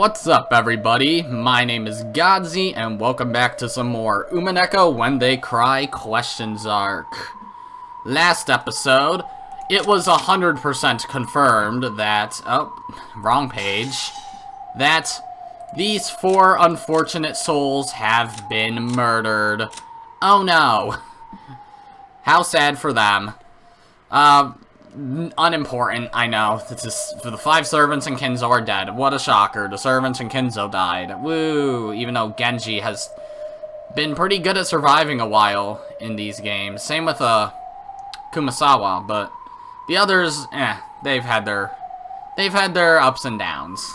What's up, everybody? My name is Godzi, and welcome back to some more Umineko When They Cry questions arc. Last episode, it was 100% confirmed that, wrong page, that these 4 unfortunate souls have been murdered. Oh no. How sad for them. Unimportant, I know. This is for the 5 servants and Kinzo are dead. What a shocker. The servants and Kinzo died. Woo! Even though Genji has been pretty good at surviving a while in these games. Same with Kumasawa, but the others, they've had their ups and downs.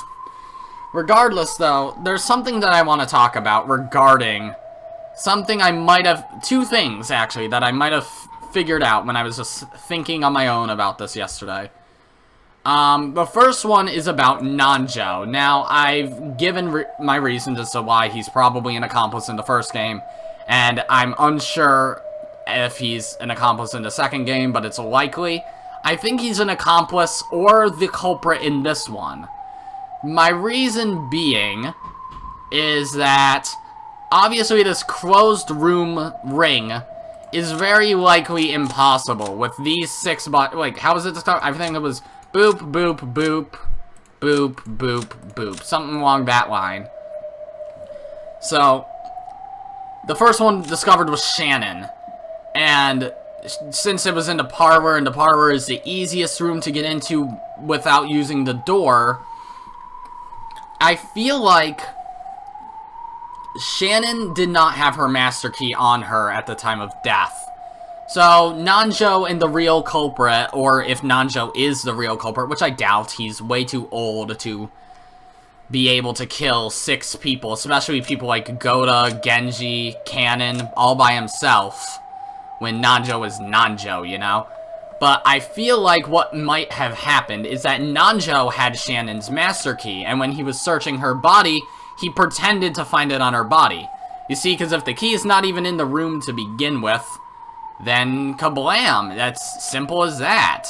Regardless, though, there's something that I want to talk about regarding something I might have, 2 things actually that I might have figured out when I was just thinking on my own about this yesterday. The first one is about Nanjo. Now, I've given my reasons as to why he's probably an accomplice in the first game, and I'm unsure if he's an accomplice in the second game, but it's likely. I think he's an accomplice or the culprit in this one. My reason being is that obviously this closed room ring is very likely impossible with these 6 like, how was it to start? I think it was boop, boop, boop, boop, boop, boop. Something along that line. So, the first one discovered was Shannon. And since it was in the parlor, and the parlor is the easiest room to get into without using the door, I feel like Shannon did not have her master key on her at the time of death. So, Nanjo and the real culprit, or if Nanjo is the real culprit, which I doubt, he's way too old to be able to kill 6 people, especially people like Goda, Genji, Kanon, all by himself, when Nanjo is Nanjo, you know? But I feel like what might have happened is that Nanjo had Shannon's master key, and when he was searching her body, he pretended to find it on her body. You see, because if the key is not even in the room to begin with, then kablam! That's simple as that.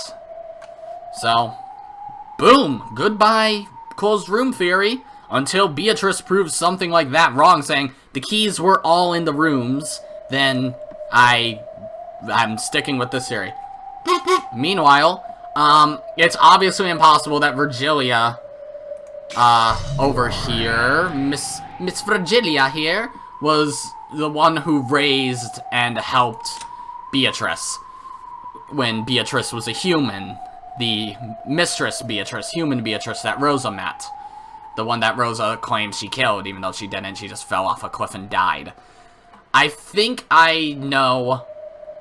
So, boom! Goodbye, closed room theory, until Beatrice proves something like that wrong, saying the keys were all in the rooms, then I'm sticking with this theory. Meanwhile, it's obviously impossible that Virgilia over here, Miss Virgilia here, was the one who raised and helped Beatrice when Beatrice was a human. The mistress Beatrice, human Beatrice that Rosa met. The one that Rosa claims she killed, even though she didn't, she just fell off a cliff and died. I think I know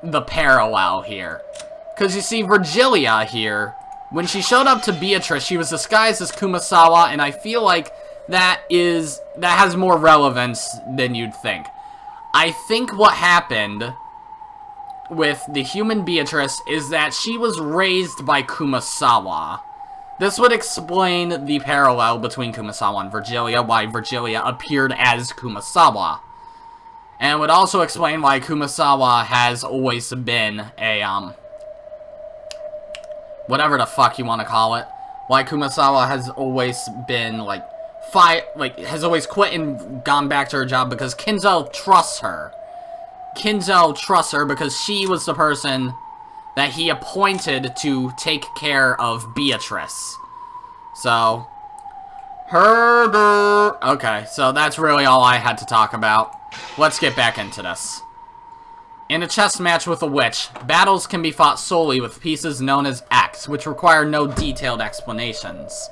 the parallel here. Because you see, Virgilia here, when she showed up to Beatrice, she was disguised as Kumasawa, and I feel like that has more relevance than you'd think. I think what happened with the human Beatrice is that she was raised by Kumasawa. This would explain the parallel between Kumasawa and Virgilia, why Virgilia appeared as Kumasawa. And would also explain why Kumasawa has always been a, whatever the fuck you want to call it. Why Kumasawa has always been, has always quit and gone back to her job, because Kinzo trusts her. Kinzo trusts her because she was the person that he appointed to take care of Beatrice. So, okay, so that's really all I had to talk about. Let's get back into this. In a chess match with a witch, battles can be fought solely with pieces known as X, which require no detailed explanations.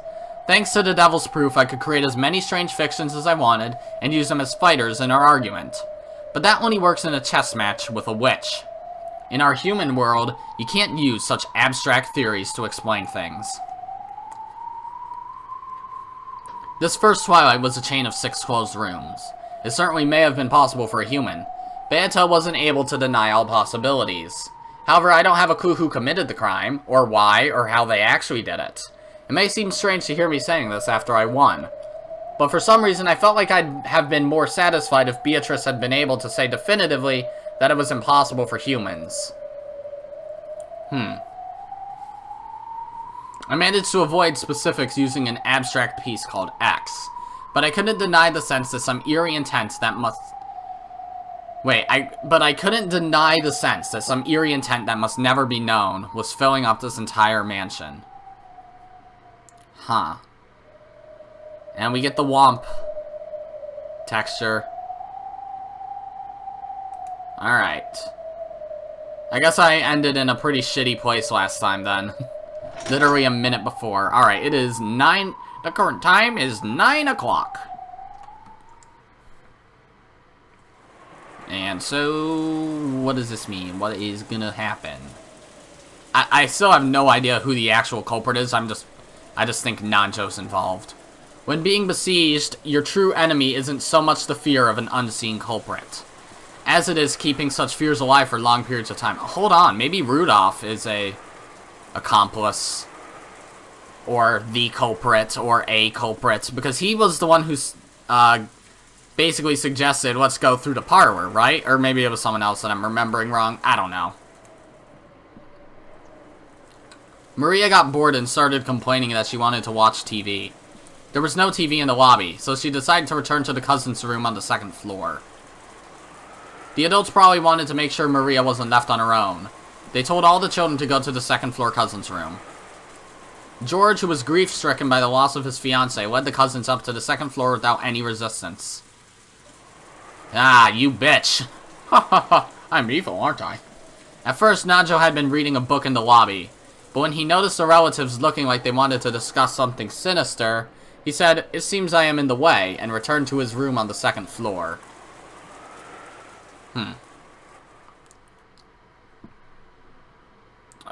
Thanks to the Devil's Proof, I could create as many strange fictions as I wanted, and use them as fighters in our argument. But that only works in a chess match with a witch. In our human world, you can't use such abstract theories to explain things. This first Twilight was a chain of 6 closed rooms. It certainly may have been possible for a human. Beata wasn't able to deny all possibilities. However, I don't have a clue who committed the crime, or why, or how they actually did it. It may seem strange to hear me saying this after I won, but for some reason I felt like I'd have been more satisfied if Beatrice had been able to say definitively that it was impossible for humans. I managed to avoid specifics using an abstract piece called X. But I couldn't deny the sense that some eerie intent that must... But I couldn't deny the sense that some eerie intent that must never be known was filling up this entire mansion. Huh. And we get the womp texture. Alright. I guess I ended in a pretty shitty place last time then. Literally a minute before. Alright, it is 9... The current time is 9 o'clock. And so... What does this mean? What is gonna happen? I still have no idea who the actual culprit is. I just think Nanjo's involved. When being besieged, your true enemy isn't so much the fear of an unseen culprit, as it is keeping such fears alive for long periods of time. Hold on, maybe Rudolph is a accomplice, or the culprit, or a culprit, because he was the one who basically suggested, let's go through the parlor, right? Or maybe it was someone else that I'm remembering wrong. I don't know. Maria got bored and started complaining that she wanted to watch TV. There was no TV in the lobby, so she decided to return to the cousin's room on the second floor. The adults probably wanted to make sure Maria wasn't left on her own. They told all the children to go to the second floor cousin's room. George, who was grief-stricken by the loss of his fiancée, led the cousins up to the second floor without any resistance. Ah, you bitch. Ha ha ha, I'm evil, aren't I? At first, Nanjo had been reading a book in the lobby, but when he noticed the relatives looking like they wanted to discuss something sinister, he said, "It seems I am in the way," and returned to his room on the second floor.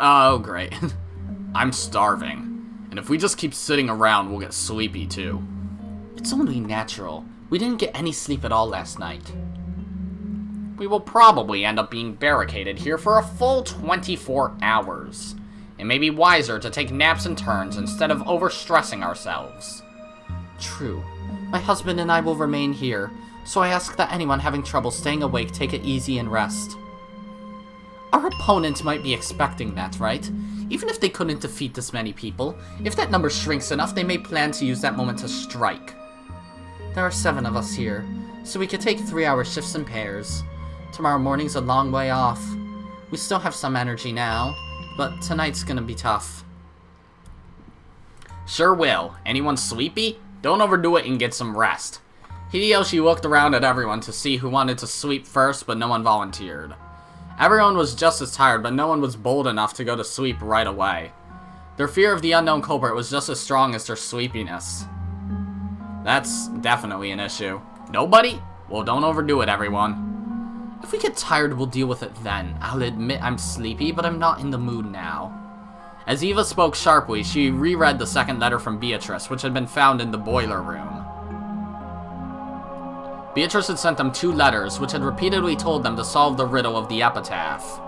Oh, great. I'm starving. And if we just keep sitting around, we'll get sleepy, too. It's only natural. We didn't get any sleep at all last night. We will probably end up being barricaded here for a full 24 hours. It may be wiser to take naps in turns instead of overstressing ourselves. True. My husband and I will remain here, so I ask that anyone having trouble staying awake take it easy and rest. Our opponent might be expecting that, right? Even if they couldn't defeat this many people, if that number shrinks enough, they may plan to use that moment to strike. There are 7 of us here, so we could take 3-hour shifts in pairs. Tomorrow morning's a long way off. We still have some energy now, but tonight's gonna be tough. Sure will. Anyone sleepy? Don't overdo it and get some rest. Hideyoshi looked around at everyone to see who wanted to sleep first, but no one volunteered. Everyone was just as tired, but no one was bold enough to go to sleep right away. Their fear of the unknown culprit was just as strong as their sleepiness. That's definitely an issue. Nobody? Well, don't overdo it, everyone. If we get tired, we'll deal with it then. I'll admit I'm sleepy, but I'm not in the mood now. As Eva spoke sharply, she reread the second letter from Beatrice, which had been found in the boiler room. Beatrice had sent them 2 letters, which had repeatedly told them to solve the riddle of the epitaph.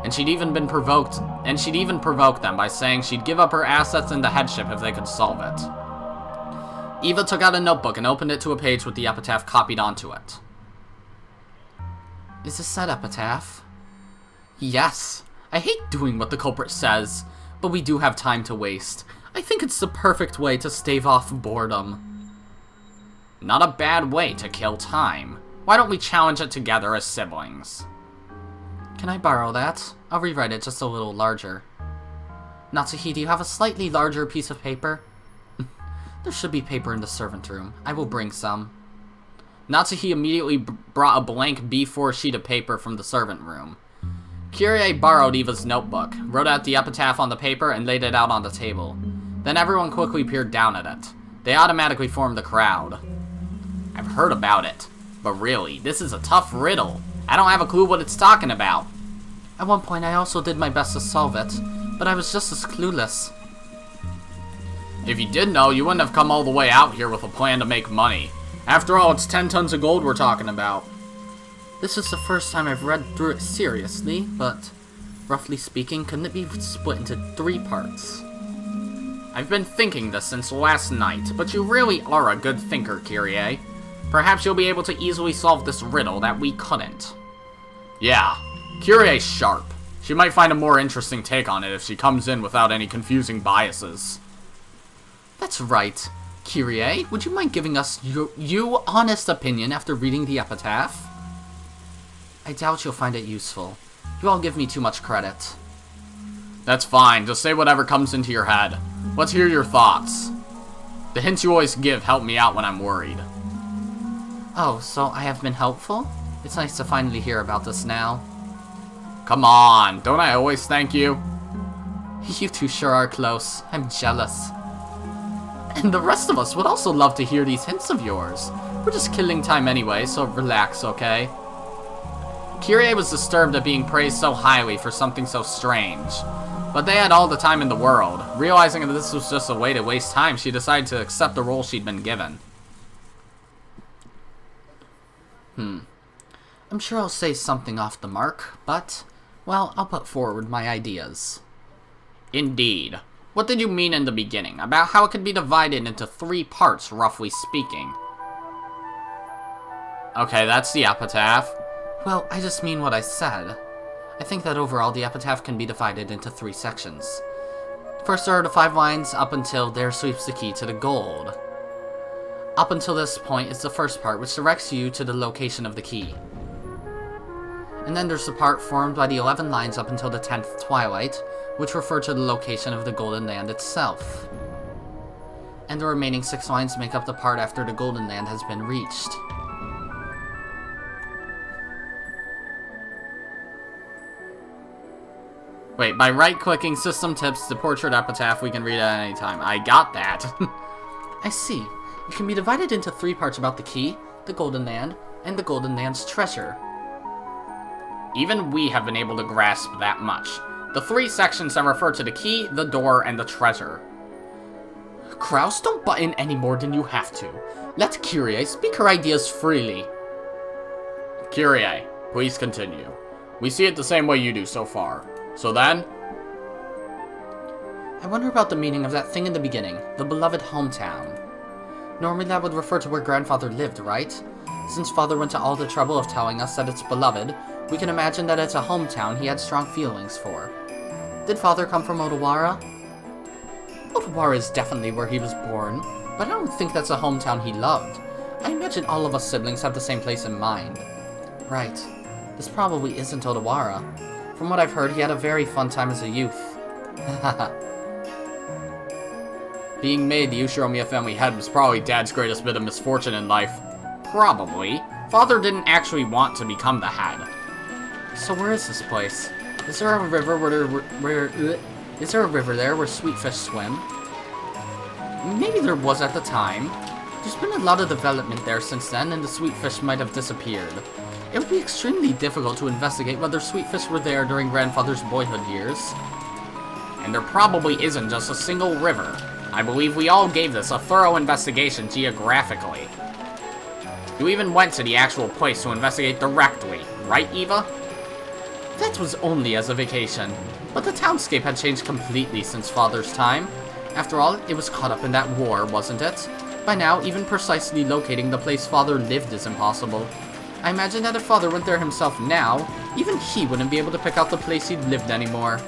And she'd even provoked them by saying she'd give up her assets and the headship if they could solve it. Eva took out a notebook and opened it to a page with the epitaph copied onto it. Is this that epitaph? Yes. I hate doing what the culprit says, but we do have time to waste. I think it's the perfect way to stave off boredom. Not a bad way to kill time. Why don't we challenge it together as siblings? Can I borrow that? I'll rewrite it just a little larger. Natsuhi, do you have a slightly larger piece of paper? There should be paper in the servant room. I will bring some. Natsuhi immediately brought a blank B4 sheet of paper from the servant room. Kyrie borrowed Eva's notebook, wrote out the epitaph on the paper, and laid it out on the table. Then everyone quickly peered down at it. They automatically formed the crowd. I've heard about it, but really, this is a tough riddle. I don't have a clue what it's talking about. At one point, I also did my best to solve it, but I was just as clueless. If you did know, you wouldn't have come all the way out here with a plan to make money. After all, it's 10 tons of gold we're talking about. This is the first time I've read through it seriously, but roughly speaking, couldn't it be split into 3 parts? I've been thinking this since last night, but you really are a good thinker, Kyrie. Perhaps you'll be able to easily solve this riddle that we couldn't. Yeah, Kyrie's sharp. She might find a more interesting take on it if she comes in without any confusing biases. That's right. Kyrie, would you mind giving us your honest opinion after reading the epitaph? I doubt you'll find it useful. You all give me too much credit. That's fine, just say whatever comes into your head. Let's hear your thoughts. The hints you always give help me out when I'm worried. Oh, so I have been helpful? It's nice to finally hear about this now. Come on, don't I always thank you? You two sure are close. I'm jealous. And the rest of us would also love to hear these hints of yours. We're just killing time anyway, so relax, okay? Kyrie was disturbed at being praised so highly for something so strange. But they had all the time in the world. Realizing that this was just a way to waste time, she decided to accept the role she'd been given. I'm sure I'll say something off the mark, but, well, I'll put forward my ideas. Indeed. What did you mean in the beginning, about how it could be divided into 3 parts, roughly speaking? Okay, that's the epitaph. Well, I just mean what I said. I think that overall the epitaph can be divided into 3 sections. First are the 5 lines up until "There sweeps the key to the gold." Up until this point is the first part, which directs you to the location of the key. And then there's the part formed by the 11 lines up until the 10th twilight, which refer to the location of the Golden Land itself. And the remaining 6 lines make up the part after the Golden Land has been reached. Wait, by right-clicking System Tips, the Portrait Epitaph, we can read it at any time. I got that. I see. It can be divided into 3 parts about the key, the Golden Land, and the Golden Land's treasure. Even we have been able to grasp that much. The 3 sections that refer to the key, the door, and the treasure. Kraus, don't butt in any more than you have to. Let Kyrie speak her ideas freely. Kyrie, please continue. We see it the same way you do so far. So then? I wonder about the meaning of that thing in the beginning, the beloved hometown. Normally that would refer to where grandfather lived, right? Since father went to all the trouble of telling us that it's beloved, we can imagine that it's a hometown he had strong feelings for. Did father come from Odawara? Odawara is definitely where he was born, but I don't think that's a hometown he loved. I imagine all of us siblings have the same place in mind. Right. This probably isn't Odawara. From what I've heard, he had a very fun time as a youth. Haha. Being made the Ushiromiyas family head was probably Dad's greatest bit of misfortune in life. Probably. Father didn't actually want to become the head. So where is this place? Is there a river is there a river there where sweet fish swim? Maybe there was at the time. There's been a lot of development there since then, and the sweet fish might have disappeared. It would be extremely difficult to investigate whether sweet fish were there during grandfather's boyhood years. And there probably isn't just a single river. I believe we all gave this a thorough investigation geographically. You even went to the actual place to investigate directly, right, Eva? That was only as a vacation, but the townscape had changed completely since Father's time. After all, it was caught up in that war, wasn't it? By now, even precisely locating the place Father lived is impossible. I imagine that if Father went there himself now, even he wouldn't be able to pick out the place he'd lived anymore.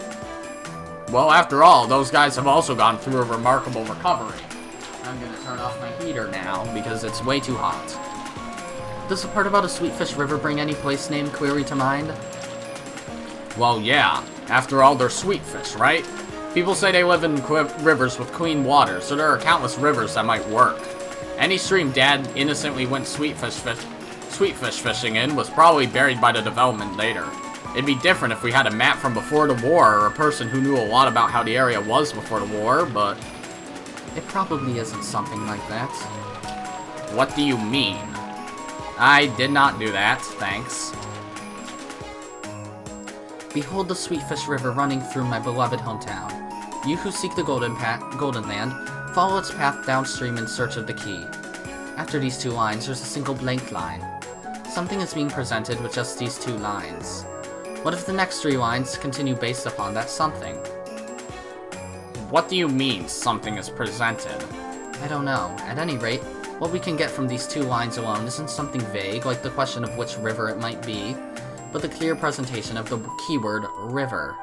Well, after all, those guys have also gone through a remarkable recovery. I'm gonna turn off my heater now, because it's way too hot. Does the part about a Sweetfish River bring any place name query to mind? Well, yeah. After all, they're sweetfish, right? People say they live in rivers with clean water, so there are countless rivers that might work. Any stream Dad innocently went sweetfish fishing in was probably buried by the development later. It'd be different if we had a map from before the war, or a person who knew a lot about how the area was before the war, but it probably isn't something like that. What do you mean? I did not do that, thanks. Behold the Sweetfish River running through my beloved hometown. You who seek the Golden Land, follow its path downstream in search of the key. After these 2 lines, there's a single blank line. Something is being presented with just these 2 lines. What if the next 3 lines continue based upon that something? What do you mean, something is presented? I don't know. At any rate, what we can get from these 2 lines alone isn't something vague, like the question of which river it might be, but the clear presentation of the keyword river.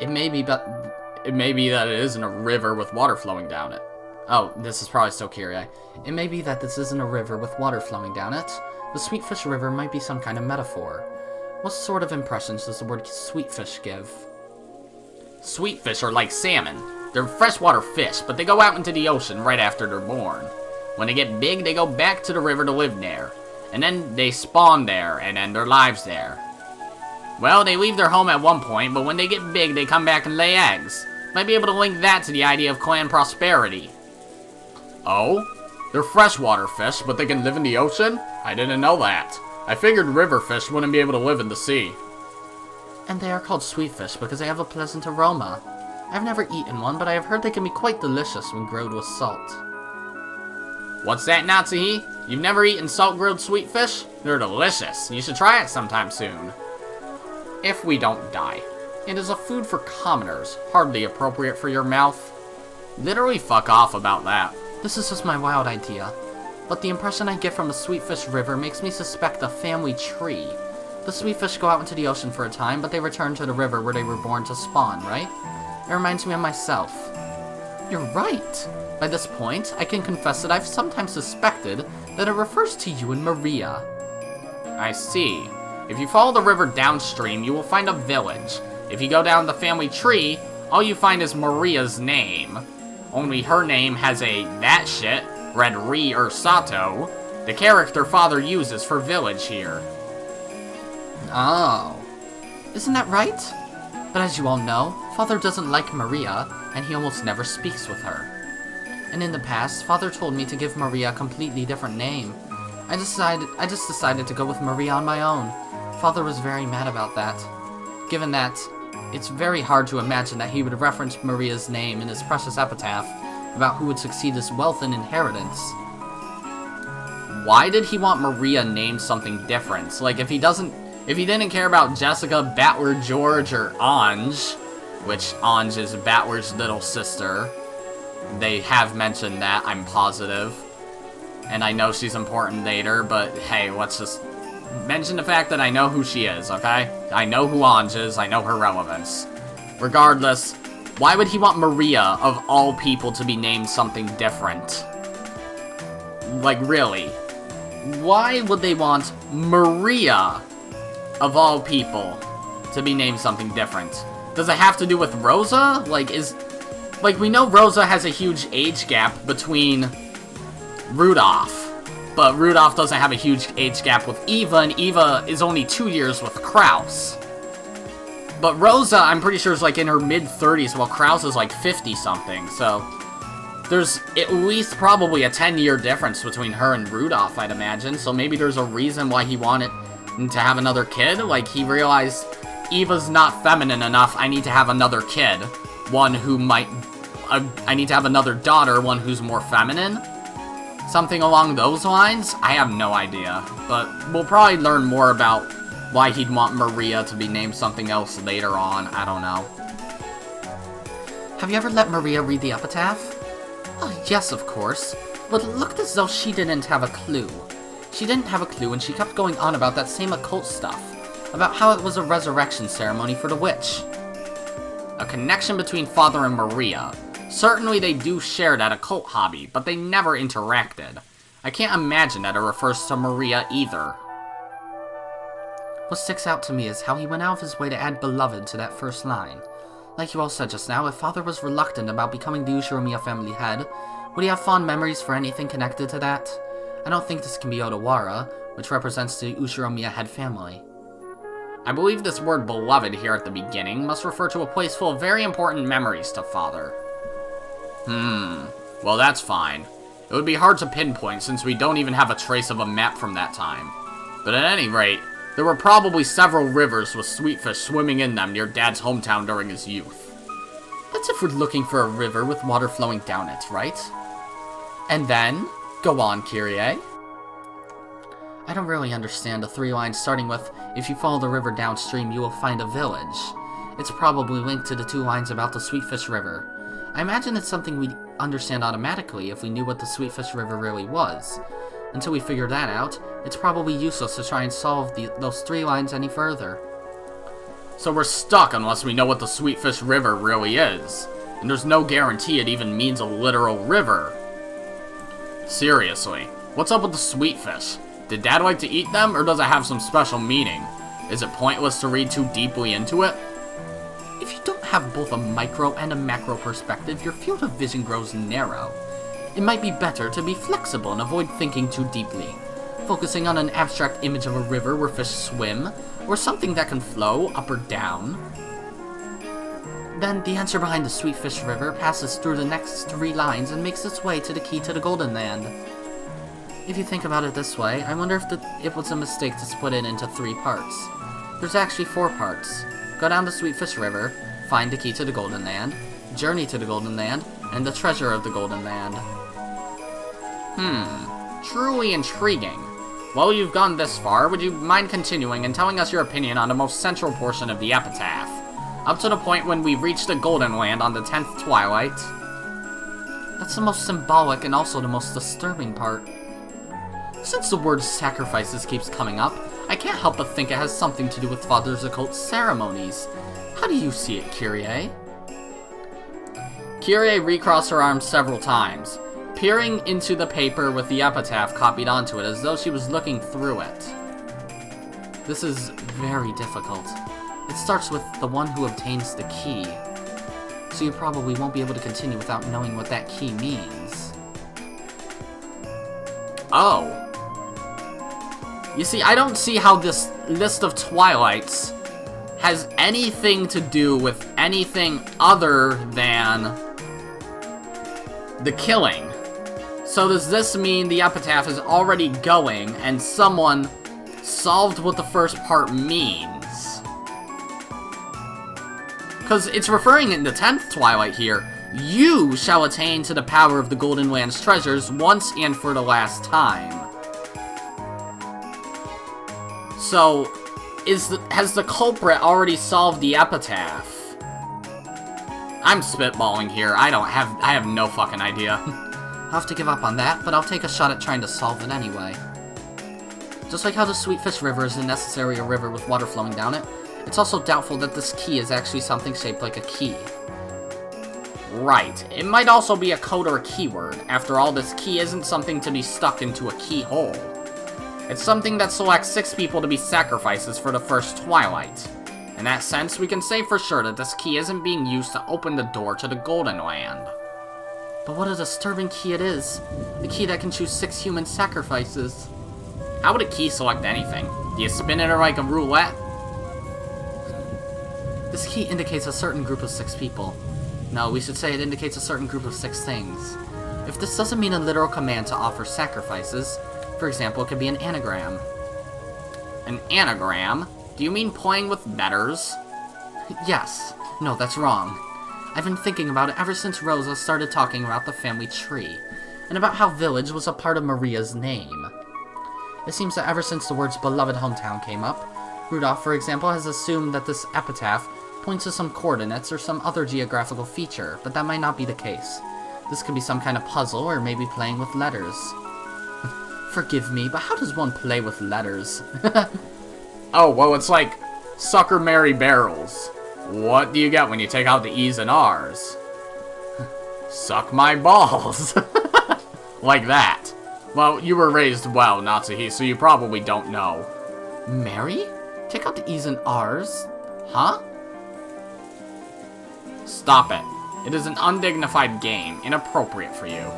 It may be that it isn't a river with water flowing down it. Oh, this is probably still Kyrie. It may be that this isn't a river with water flowing down it. The Sweetfish River might be some kind of metaphor. What sort of impressions does the word sweetfish give? Sweetfish are like salmon. They're freshwater fish, but they go out into the ocean right after they're born. When they get big, they go back to the river to live there. And then they spawn there and end their lives there. Well, they leave their home at one point, but when they get big, they come back and lay eggs. Might be able to link that to the idea of clan prosperity. Oh? They're freshwater fish, but they can live in the ocean? I didn't know that. I figured river fish wouldn't be able to live in the sea. And they are called sweetfish because they have a pleasant aroma. I've never eaten one, but I have heard they can be quite delicious when grilled with salt. What's that, Natsuhi? You've never eaten salt-grilled sweetfish? They're delicious. You should try it sometime soon. If we don't die. It is a food for commoners, hardly appropriate for your mouth. Literally fuck off about that. This is just my wild idea, but the impression I get from the Sweetfish River makes me suspect a family tree. The Sweetfish go out into the ocean for a time, but they return to the river where they were born to spawn, right? It reminds me of myself. You're right! By this point, I can confess that I've sometimes suspected that it refers to you and Maria. I see. If you follow the river downstream, you will find a village. If you go down the family tree, all you find is Maria's name. Only her name has a that shit, read Ri or Sato, the character Father uses for village here. Oh. Isn't that right? But as you all know, Father doesn't like Maria, and he almost never speaks with her. And in the past, Father told me to give Maria a completely different name. I just decided to go with Maria on my own. Father was very mad about that. Given that, it's very hard to imagine that he would reference Maria's name in his precious epitaph about who would succeed his wealth and inheritance. Why did he want Maria named something different? Like, if he didn't care about Jessica, Batward George, or Ange, which Ange is Batward's little sister. They have mentioned that, I'm positive. And I know she's important later, but hey, let's just mention the fact that I know who she is, okay? I know who Ange is, I know her relevance. Regardless, why would he want Maria, of all people, to be named something different? Like, really? Why would they want Maria, of all people, to be named something different? Does it have to do with Rosa? Like, we know Rosa has a huge age gap between Rudolph. But Rudolph doesn't have a huge age gap with Eva, and Eva is only 2 years with Kraus. But Rosa, I'm pretty sure, is like in her mid-30s, while Kraus is like 50-something, so there's at least probably a 10-year difference between her and Rudolph, I'd imagine, so maybe there's a reason why he wanted to have another kid. Like, he realized, Eva's not feminine enough, I need to have another kid. One who might... I need to have another daughter, one who's more feminine. Something along those lines? I have no idea, but we'll probably learn more about why he'd want Maria to be named something else later on. I don't know. Have you ever let Maria read the epitaph? Oh, yes, of course. But it looked as though she didn't have a clue. She didn't have a clue, and she kept going on about that same occult stuff. About how it was a resurrection ceremony for the witch. A connection between Father and Maria. Certainly they do share that occult hobby, but they never interacted. I can't imagine that it refers to Maria either. What sticks out to me is how he went out of his way to add beloved to that first line. Like you all said just now, if Father was reluctant about becoming the Ushiromiya family head, would he have fond memories for anything connected to that? I don't think this can be Odawara, which represents the Ushiromiya head family. I believe this word beloved here at the beginning must refer to a place full of very important memories to Father. Well, that's fine. It would be hard to pinpoint since we don't even have a trace of a map from that time. But at any rate, there were probably several rivers with sweetfish swimming in them near Dad's hometown during his youth. That's if we're looking for a river with water flowing down it, right? And then, go on, Kyrie. I don't really understand the 3 lines starting with, if you follow the river downstream, you will find a village. It's probably linked to the 2 lines about the Sweetfish River. I imagine it's something we'd understand automatically if we knew what the Sweetfish River really was. Until we figure that out, it's probably useless to try and solve those 3 lines any further. So we're stuck unless we know what the Sweetfish River really is. And there's no guarantee it even means a literal river. Seriously, what's up with the sweet fish? Did Dad like to eat them, or does it have some special meaning? Is it pointless to read too deeply into it? If you don't have both a micro and a macro perspective, your field of vision grows narrow. It might be better to be flexible and avoid thinking too deeply. Focusing on an abstract image of a river where fish swim, or something that can flow up or down. Then the answer behind the Sweetfish River passes through the next 3 lines and makes its way to the key to the Golden Land. If you think about it this way, I wonder if it was a mistake to split it into 3 parts. There's actually 4 parts. Go down the Sweetfish River, find the key to the Golden Land, journey to the Golden Land, and the treasure of the Golden Land. Truly intriguing. Well, you've gone this far, would you mind continuing and telling us your opinion on the most central portion of the epitaph? Up to the point when we reach the Golden Land on the 10th twilight. That's the most symbolic and also the most disturbing part. Since the word sacrifices keeps coming up, I can't help but think it has something to do with Father's occult ceremonies. How do you see it, Kyrie? Kyrie recrossed her arms several times, peering into the paper with the epitaph copied onto it as though she was looking through it. This is very difficult. It starts with the one who obtains the key, so you probably won't be able to continue without knowing what that key means. Oh. You see, I don't see how this list of twilights has anything to do with anything other than the killing. So does this mean the epitaph is already going and someone solved what the first part means? Because it's referring in the 10th twilight here. You shall attain to the power of the Golden Land's treasures once and for the last time. So, has the culprit already solved the epitaph? I'm spitballing here. I have no fucking idea. I'll have to give up on that, but I'll take a shot at trying to solve it anyway. Just like how the Sweetfish River isn't necessarily a river with water flowing down it, it's also doubtful that this key is actually something shaped like a key. Right. It might also be a code or a keyword. After all, this key isn't something to be stuck into a keyhole. It's something that selects 6 people to be sacrifices for the first twilight. In that sense, we can say for sure that this key isn't being used to open the door to the Golden Land. But what a disturbing key it is. The key that can choose 6 human sacrifices. How would a key select anything? Do you spin it like a roulette? This key indicates a certain group of 6 people. No, we should say it indicates a certain group of 6 things. If this doesn't mean a literal command to offer sacrifices, for example, it could be an anagram. An anagram? Do you mean playing with letters? Yes. No, that's wrong. I've been thinking about it ever since Rosa started talking about the family tree, and about how village was a part of Maria's name. It seems that ever since the words beloved hometown came up, Rudolph, for example, has assumed that this epitaph points to some coordinates or some other geographical feature, but that might not be the case. This could be some kind of puzzle, or maybe playing with letters. Forgive me, but how does one play with letters? Oh, well, it's like sucker Mary barrels. What do you get when you take out the E's and R's? Suck my balls. Like that. Well, you were raised well, Natsuhi, so you probably don't know. Mary? Take out the E's and R's? Huh? Stop it. It is an undignified game, inappropriate for you.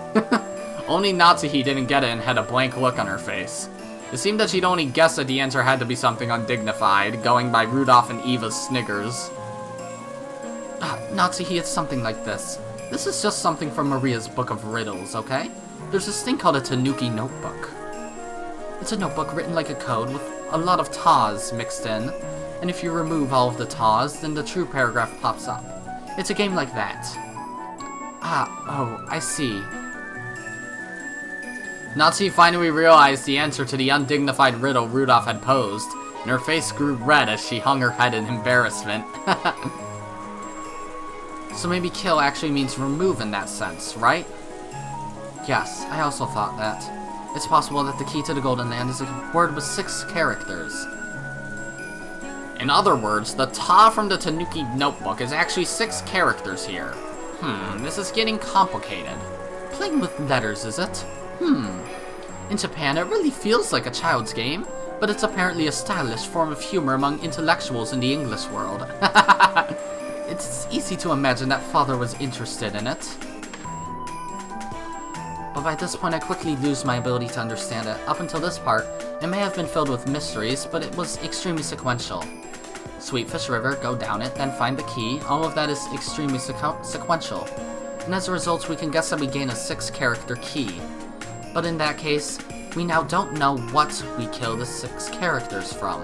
Only Natsuhi didn't get it and had a blank look on her face. It seemed that she'd only guessed that the answer had to be something undignified, going by Rudolph and Eva's sniggers. Natsuhi, it's something like this. This is just something from Maria's book of riddles, okay? There's this thing called a Tanuki notebook. It's a notebook written like a code with a lot of tas mixed in, and if you remove all of the tas, then the true paragraph pops up. It's a game like that. Oh, I see. Natsuhi finally realized the answer to the undignified riddle Rudolph had posed, and her face grew red as she hung her head in embarrassment. So maybe kill actually means remove in that sense, right? Yes, I also thought that. It's possible that the key to the Golden Land is a word with 6 characters. In other words, the ta from the Tanuki notebook is actually 6 characters here. This is getting complicated. Playing with letters, is it? In Japan, it really feels like a child's game, but it's apparently a stylish form of humor among intellectuals in the English world. It's easy to imagine that father was interested in it. But by this point, I quickly lose my ability to understand it. Up until this part, it may have been filled with mysteries, but it was extremely sequential. Sweetfish River, go down it, then find the key. All of that is extremely sequential. And as a result, we can guess that we gain a 6-character key. But in that case, we now don't know what we kill the 6 characters from.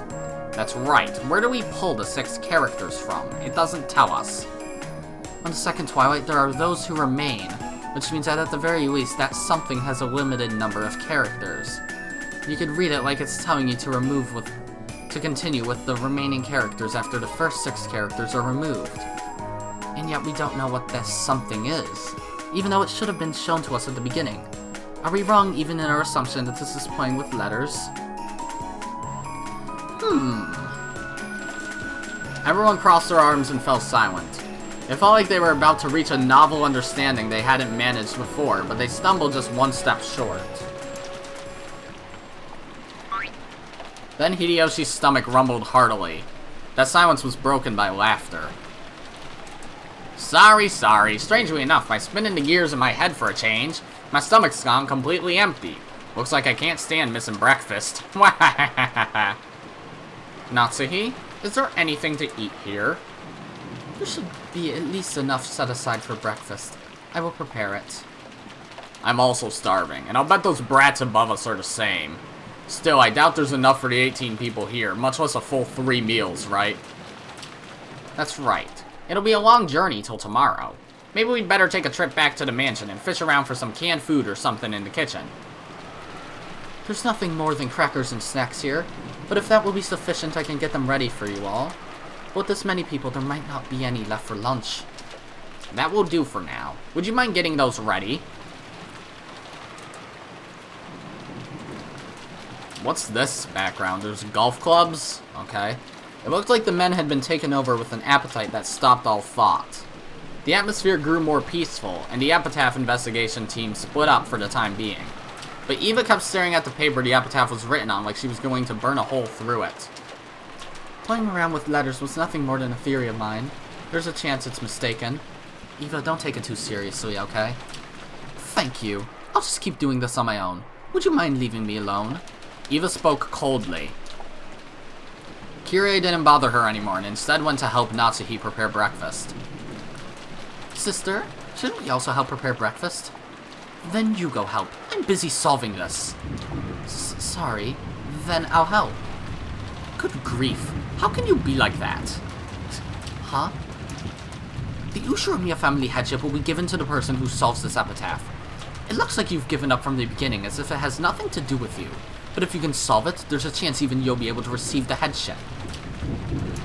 That's right. Where do we pull the 6 characters from? It doesn't tell us. On the second Twilight, there are those who remain, which means that at the very least, that something has a limited number of characters. You could read it like it's telling you to continue with the remaining characters after the first 6 characters are removed. And yet we don't know what this something is, even though it should have been shown to us at the beginning. Are we wrong even in our assumption that this is playing with letters? Everyone crossed their arms and fell silent. It felt like they were about to reach a novel understanding they hadn't managed before, but they stumbled just one step short. Then Hideyoshi's stomach rumbled heartily. That silence was broken by laughter. Sorry. Strangely enough, by spinning the gears in my head for a change, my stomach's gone completely empty. Looks like I can't stand missing breakfast. Natsuhi, is there anything to eat here? There should be at least enough set aside for breakfast. I will prepare it. I'm also starving, and I'll bet those brats above us are the same. Still, I doubt there's enough for the 18 people here, much less a full 3 meals, right? That's right. It'll be a long journey till tomorrow. Maybe we'd better take a trip back to the mansion and fish around for some canned food or something in the kitchen. There's nothing more than crackers and snacks here, but if that will be sufficient, I can get them ready for you all. But with this many people, there might not be any left for lunch. That will do for now. Would you mind getting those ready? What's this background? There's golf clubs? Okay. It looked like the men had been taken over with an appetite that stopped all thought. The atmosphere grew more peaceful, and the epitaph investigation team split up for the time being. But Eva kept staring at the paper the epitaph was written on like she was going to burn a hole through it. Playing around with letters was nothing more than a theory of mine. There's a chance it's mistaken. Eva, don't take it too seriously, okay? Thank you. I'll just keep doing this on my own. Would you mind leaving me alone? Eva spoke coldly. Kyrie didn't bother her anymore and instead went to help Natsuhi prepare breakfast. Sister, shouldn't we also help prepare breakfast? Then you go help. I'm busy solving this. Sorry. Then I'll help. Good grief. How can you be like that? Huh? The Ushiromiyas family headship will be given to the person who solves this epitaph. It looks like you've given up from the beginning, as if it has nothing to do with you. But if you can solve it, there's a chance even you'll be able to receive the headship.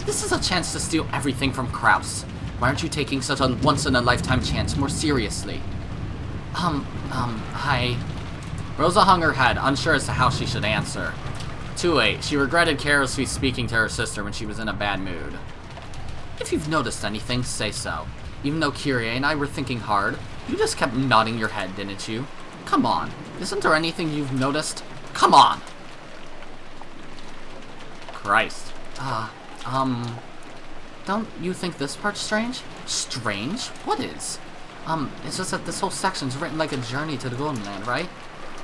This is a chance to steal everything from Kraus. Why aren't you taking such a once-in-a-lifetime chance more seriously? Hi. Rosa hung her head, unsure as to how she should answer. Too late. She regretted carelessly speaking to her sister when she was in a bad mood. If you've noticed anything, say so. Even though Kyrie and I were thinking hard, you just kept nodding your head, didn't you? Come on. Isn't there anything you've noticed? Come on! Christ. Don't you think this part's strange? Strange? What is? It's just that this whole section's written like a journey to the Golden Land, right?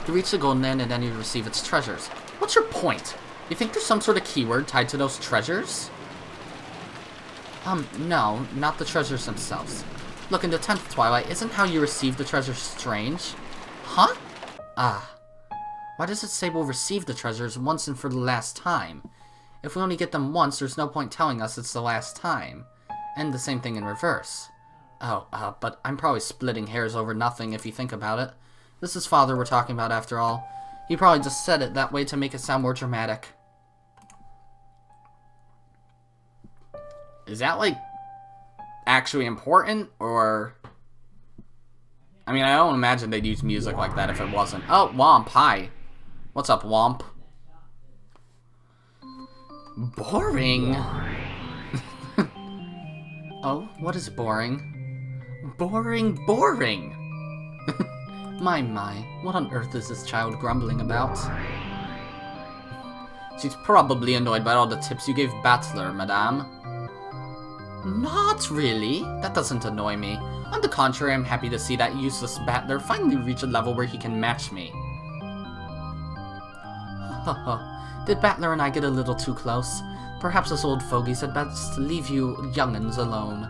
You reach the Golden Land and then you receive its treasures. What's your point? You think there's some sort of keyword tied to those treasures? No, not the treasures themselves. Look, in the 10th Twilight, isn't how you receive the treasures strange? Huh? Why does it say we'll receive the treasures once and for the last time? If we only get them once, there's no point telling us it's the last time. And the same thing in reverse. But I'm probably splitting hairs over nothing if you think about it. This is Father we're talking about after all. He probably just said it that way to make it sound more dramatic. Is that, like, actually important, or... I mean, I don't imagine they'd use music like that if it wasn't. Oh, Womp, hi. What's up, Womp? Boring. Oh, what is boring? Boring, boring! My, what on earth is this child grumbling about? She's probably annoyed by all the tips you gave Battler, madame. Not really. That doesn't annoy me. On the contrary, I'm happy to see that useless Battler finally reach a level where he can match me. Did Battler and I get a little too close? Perhaps us old fogies had best leave you young'uns alone.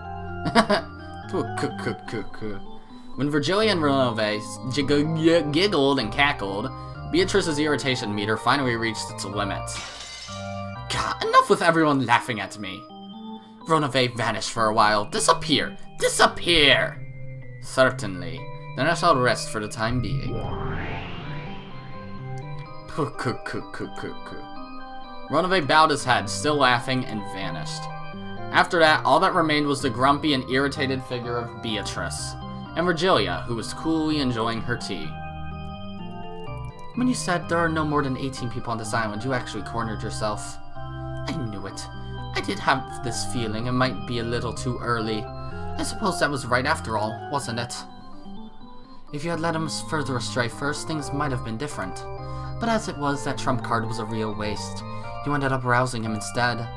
When Virgilia and Renove giggled and cackled, Beatrice's irritation meter finally reached its limit. God, enough with everyone laughing at me. Renove vanished for a while. Disappear! Disappear! Certainly. Then I shall rest for the time being. Renove bowed his head, still laughing, and vanished. After that, all that remained was the grumpy and irritated figure of Beatrice, and Virgilia, who was coolly enjoying her tea. When you said there are no more than 18 people on this island, you actually cornered yourself. I knew it. I did have this feeling it might be a little too early. I suppose that was right after all, wasn't it? If you had led him further astray first, things might have been different. But as it was, that trump card was a real waste. You ended up rousing him instead.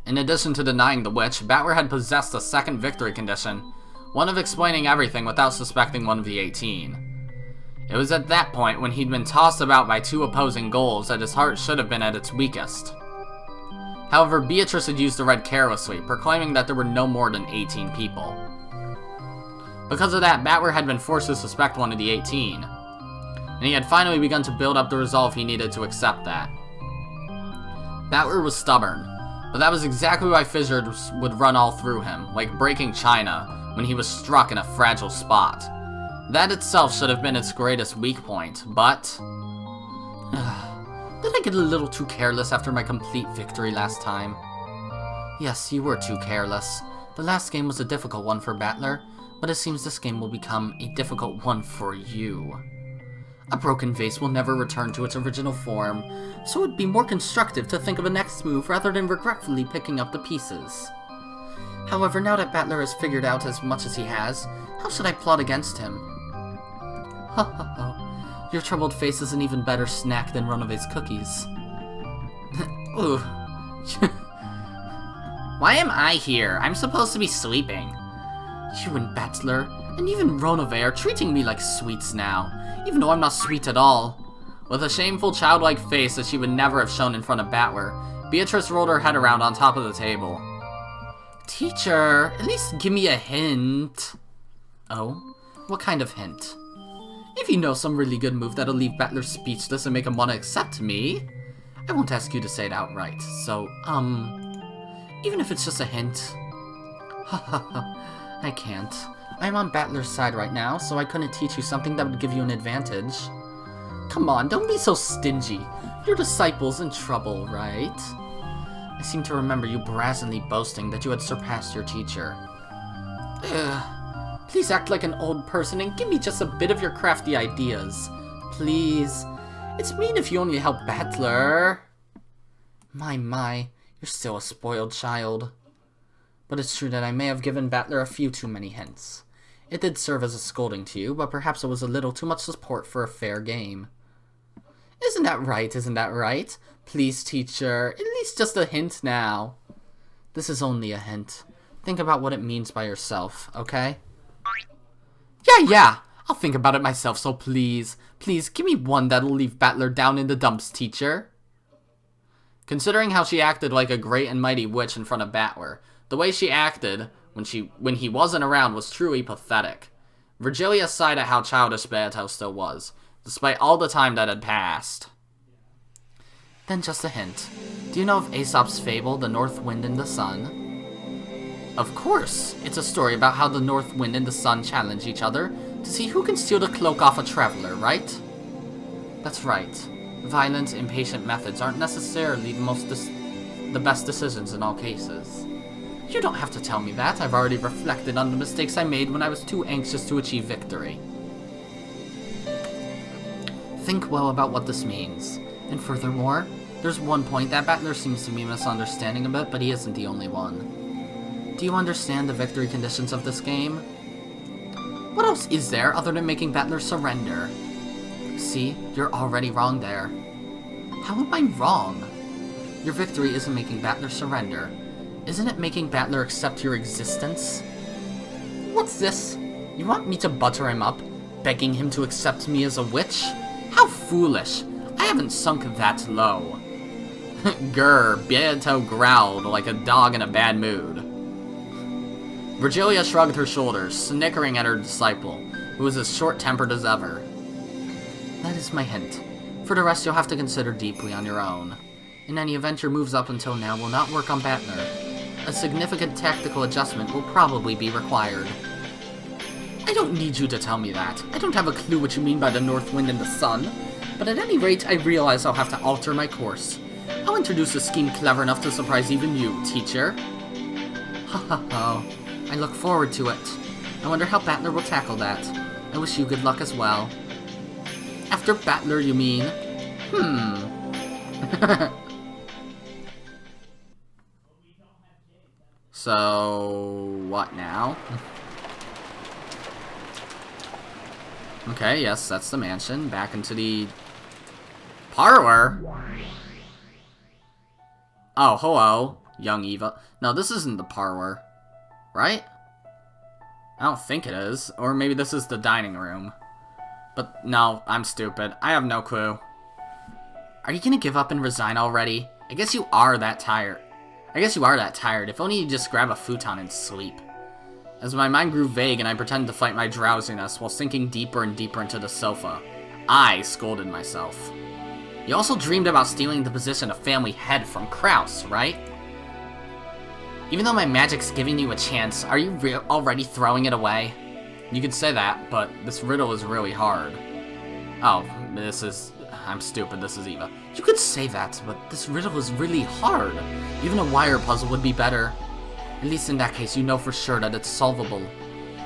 In addition to denying the witch, Battler had possessed a second victory condition, one of explaining everything without suspecting one of the 18. It was at that point, when he'd been tossed about by two opposing goals, that his heart should have been at its weakest. However, Beatrice had used the red carelessly, proclaiming that there were no more than 18 people. Because of that, Battler had been forced to suspect one of the 18, and he had finally begun to build up the resolve he needed to accept that. Battler was stubborn, but that was exactly why fissures would run all through him, like breaking china when he was struck in a fragile spot. That itself should have been its greatest weak point, but... Did I get a little too careless after my complete victory last time? Yes, you were too careless. The last game was a difficult one for Battler, but it seems this game will become a difficult one for you. A broken vase will never return to its original form, so it would be more constructive to think of a next move rather than regretfully picking up the pieces. However, now that Battler has figured out as much as he has, how should I plot against him? Ha ha ha. Your troubled face is an even better snack than Renove's cookies. Ooh. Why am I here? I'm supposed to be sleeping. You and Battler, and even Renove are treating me like sweets now, even though I'm not sweet at all. With a shameful childlike face that she would never have shown in front of Battler, Beatrice rolled her head around on top of the table. Teacher, at least give me a hint. Oh? What kind of hint? If you know some really good move that'll leave Battler speechless and make him want to accept me, I won't ask you to say it outright, so, even if it's just a hint. Ha ha ha, I can't. I'm on Battler's side right now, so I couldn't teach you something that would give you an advantage. Come on, don't be so stingy. Your disciple's in trouble, right? I seem to remember you brazenly boasting that you had surpassed your teacher. Ugh. Please act like an old person and give me just a bit of your crafty ideas. Please. It's mean if you only help Battler. My, you're still a spoiled child. But it's true that I may have given Battler a few too many hints. It did serve as a scolding to you, but perhaps it was a little too much support for a fair game. Isn't that right, isn't that right? Please, teacher, at least just a hint now. This is only a hint. Think about what it means by yourself, okay? Yeah, I'll think about it myself, so please, give me one that'll leave Battler down in the dumps, teacher. Considering how she acted like a great and mighty witch in front of Battler, the way she acted when he wasn't around was truly pathetic. Virgilia sighed at how childish Beato still was, despite all the time that had passed. Then just a hint. Do you know of Aesop's fable, The North Wind and the Sun? Of course! It's a story about how the North Wind and the Sun challenge each other to see who can steal the cloak off a traveler, right? That's right. Violent, impatient methods aren't necessarily the best decisions in all cases. You don't have to tell me that. I've already reflected on the mistakes I made when I was too anxious to achieve victory. Think well about what this means. And furthermore, there's one point that Battler seems to be misunderstanding a bit, but he isn't the only one. Do you understand the victory conditions of this game? What else is there other than making Battler surrender? See, you're already wrong there. How am I wrong? Your victory isn't making Battler surrender. Isn't it making Battler accept your existence? What's this? You want me to butter him up, begging him to accept me as a witch? How foolish! I haven't sunk that low. Grr, Beato growled like a dog in a bad mood. Virgilia shrugged her shoulders, snickering at her disciple, who was as short-tempered as ever. That is my hint. For the rest, you'll have to consider deeply on your own. In any event, your moves up until now will not work on Battler. A significant tactical adjustment will probably be required. I don't need you to tell me that. I don't have a clue what you mean by the north wind and the sun. But at any rate, I realize I'll have to alter my course. I'll introduce a scheme clever enough to surprise even you, teacher. Ha ha ha. I look forward to it. I wonder how Battler will tackle that. I wish you good luck as well. After Battler, you mean? So, what now? Okay, yes, that's the mansion. Back into the parlor. Oh, hello, young Eva. No, this isn't the parlor, right? I don't think it is. Or maybe this is the dining room. But no, I'm stupid. I have no clue. Are you gonna give up and resign already? I guess you are that tired. If only you just grab a futon and sleep. As my mind grew vague and I pretended to fight my drowsiness while sinking deeper and deeper into the sofa, I scolded myself. You also dreamed about stealing the position of family head from Kraus, right? Even though my magic's giving you a chance, are you already throwing it away? You could say that, but this riddle is really hard. Oh, I'm stupid, this is Eva. You could say that, but this riddle is really hard. Even a wire puzzle would be better. At least in that case, you know for sure that it's solvable.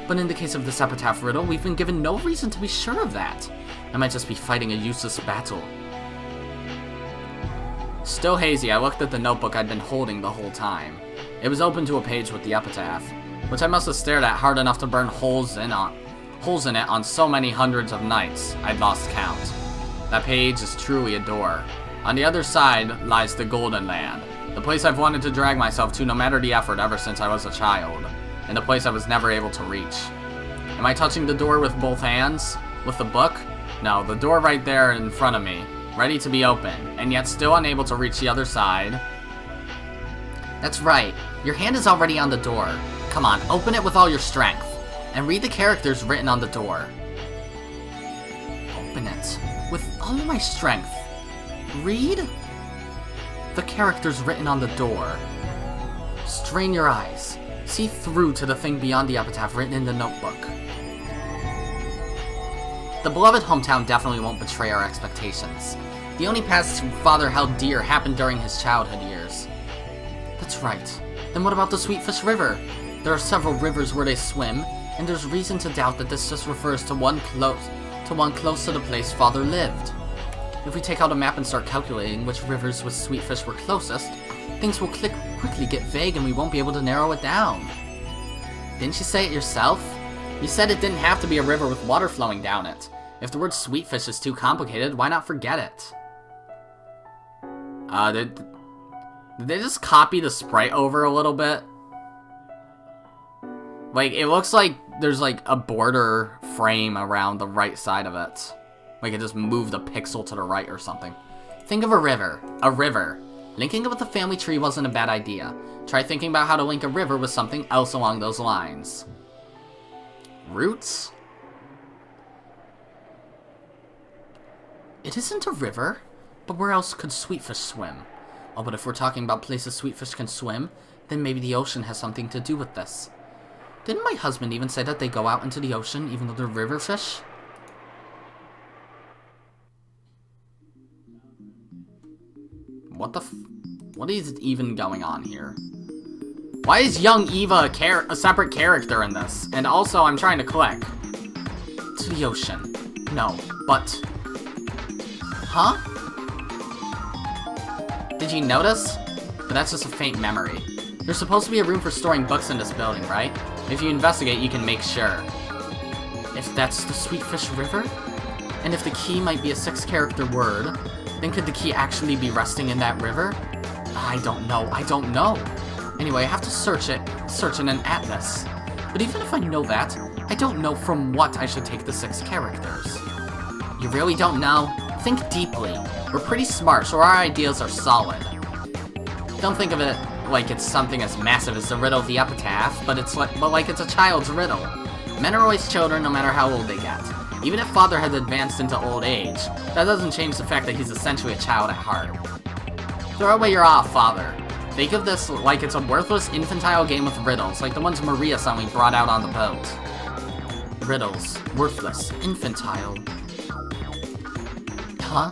But in the case of this epitaph riddle, we've been given no reason to be sure of that. I might just be fighting a useless battle. Still hazy, I looked at the notebook I'd been holding the whole time. It was open to a page with the epitaph, which I must have stared at hard enough to burn holes in it on so many hundreds of nights, I'd lost count. That page is truly a door. On the other side lies the Golden Land, the place I've wanted to drag myself to no matter the effort ever since I was a child, and the place I was never able to reach. Am I touching the door with both hands? With the book? No, the door right there in front of me, ready to be opened, and yet still unable to reach the other side. That's right, your hand is already on the door. Come on, open it with all your strength, and read the characters written on the door. Open it with all of my strength. Read the characters written on the door. Strain your eyes. See through to the thing beyond the epitaph written in the notebook. The beloved hometown definitely won't betray our expectations. The only past father held dear happened during his childhood years. That's right. Then what about the Sweetfish River? There are several rivers where they swim, and there's reason to doubt that this just refers to one close to the place father lived. If we take out a map and start calculating which rivers with Sweetfish were closest, things will quickly get vague and we won't be able to narrow it down. Didn't you say it yourself? You said it didn't have to be a river with water flowing down it. If the word Sweetfish is too complicated, why not forget it? Did they just copy the sprite over a little bit? Like, it looks like there's like a border frame around the right side of it. Like it just moved a pixel to the right or something. Think of a river. A river. Linking it with the family tree wasn't a bad idea. Try thinking about how to link a river with something else along those lines. Roots? It isn't a river, but where else could Sweetfish swim? Oh, but if we're talking about places Sweetfish can swim, then maybe the ocean has something to do with this. Didn't my husband even say that they go out into the ocean even though they're river fish? What is even going on here? Why is young Eva a separate character in this? And also, I'm trying to click. To the ocean. No, but... Huh? Did you notice? But that's just a faint memory. There's supposed to be a room for storing books in this building, right? If you investigate, you can make sure. If that's the Sweetfish River? And if the key might be a 6-character word, then could the key actually be resting in that river? I don't know. Anyway, I have to search in an atlas. But even if I know that, I don't know from what I should take the 6 characters. You really don't know? Think deeply. We're pretty smart, so our ideas are solid. Don't think of it like it's something as massive as the riddle of the epitaph, but like it's a child's riddle. Men are always children no matter how old they get. Even if father has advanced into old age, that doesn't change the fact that he's essentially a child at heart. Throw away your father. Think of this like it's a worthless infantile game with riddles, like the ones Maria suddenly brought out on the boat. Riddles. Worthless. Infantile. Huh?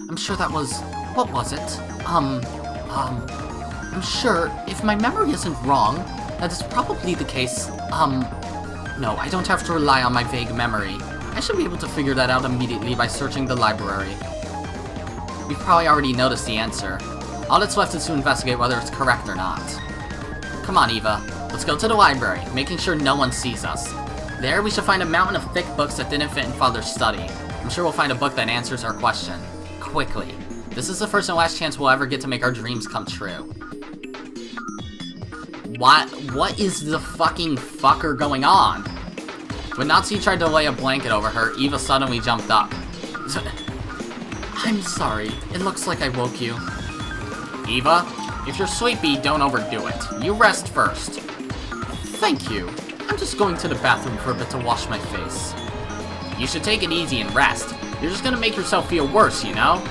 I'm sure that was... What was it? I'm sure, if my memory isn't wrong, that is probably the case, No, I don't have to rely on my vague memory. I should be able to figure that out immediately by searching the library. We've probably already noticed the answer. All that's left is to investigate whether it's correct or not. Come on, Eva. Let's go to the library, making sure no one sees us. There, we should find a mountain of thick books that didn't fit in Father's study. I'm sure we'll find a book that answers our question. Quickly. This is the first and last chance we'll ever get to make our dreams come true. What is the fucking fucker going on? When Natsu tried to lay a blanket over her, Eva suddenly jumped up. I'm sorry. It looks like I woke you. Eva, if you're sleepy, don't overdo it. You rest first. Thank you. I'm just going to the bathroom for a bit to wash my face. You should take it easy and rest. You're just gonna make yourself feel worse, you know?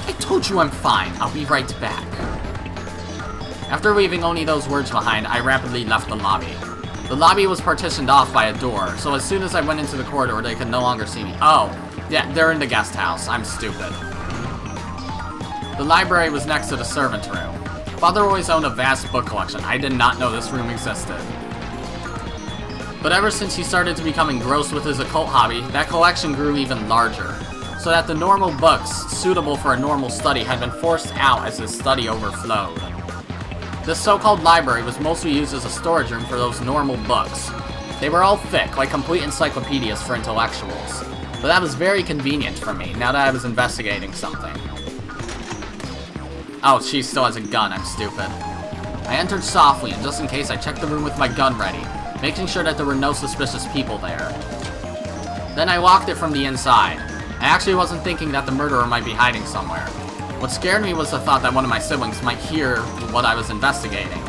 I told you I'm fine. I'll be right back. After leaving only those words behind, I rapidly left the lobby. The lobby was partitioned off by a door, so as soon as I went into the corridor, they could no longer see me. Oh, yeah, they're in the guest house. I'm stupid. The library was next to the servant room. Father always owned a vast book collection. I did not know this room existed. But ever since he started to become engrossed with his occult hobby, that collection grew even larger, so that the normal books suitable for a normal study had been forced out as his study overflowed. This so-called library was mostly used as a storage room for those normal books. They were all thick, like complete encyclopedias for intellectuals. But that was very convenient for me, now that I was investigating something. Oh, she still has a gun, I'm stupid. I entered softly, and just in case, I checked the room with my gun ready, making sure that there were no suspicious people there. Then I locked it from the inside. I actually wasn't thinking that the murderer might be hiding somewhere. What scared me was the thought that one of my siblings might hear what I was investigating.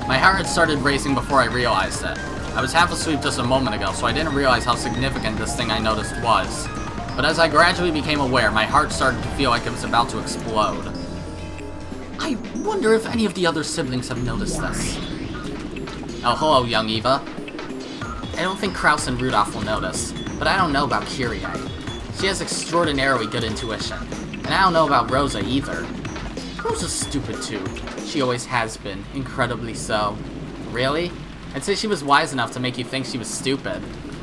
My heart had started racing before I realized it. I was half asleep just a moment ago, so I didn't realize how significant this thing I noticed was. But as I gradually became aware, my heart started to feel like it was about to explode. I wonder if any of the other siblings have noticed this. Oh, hello, young Eva. I don't think Kraus and Rudolph will notice, but I don't know about Kyrie. She has extraordinarily good intuition. And I don't know about Rosa either. Rosa's stupid too. She always has been, incredibly so. Really? I'd say she was wise enough to make you think she was stupid,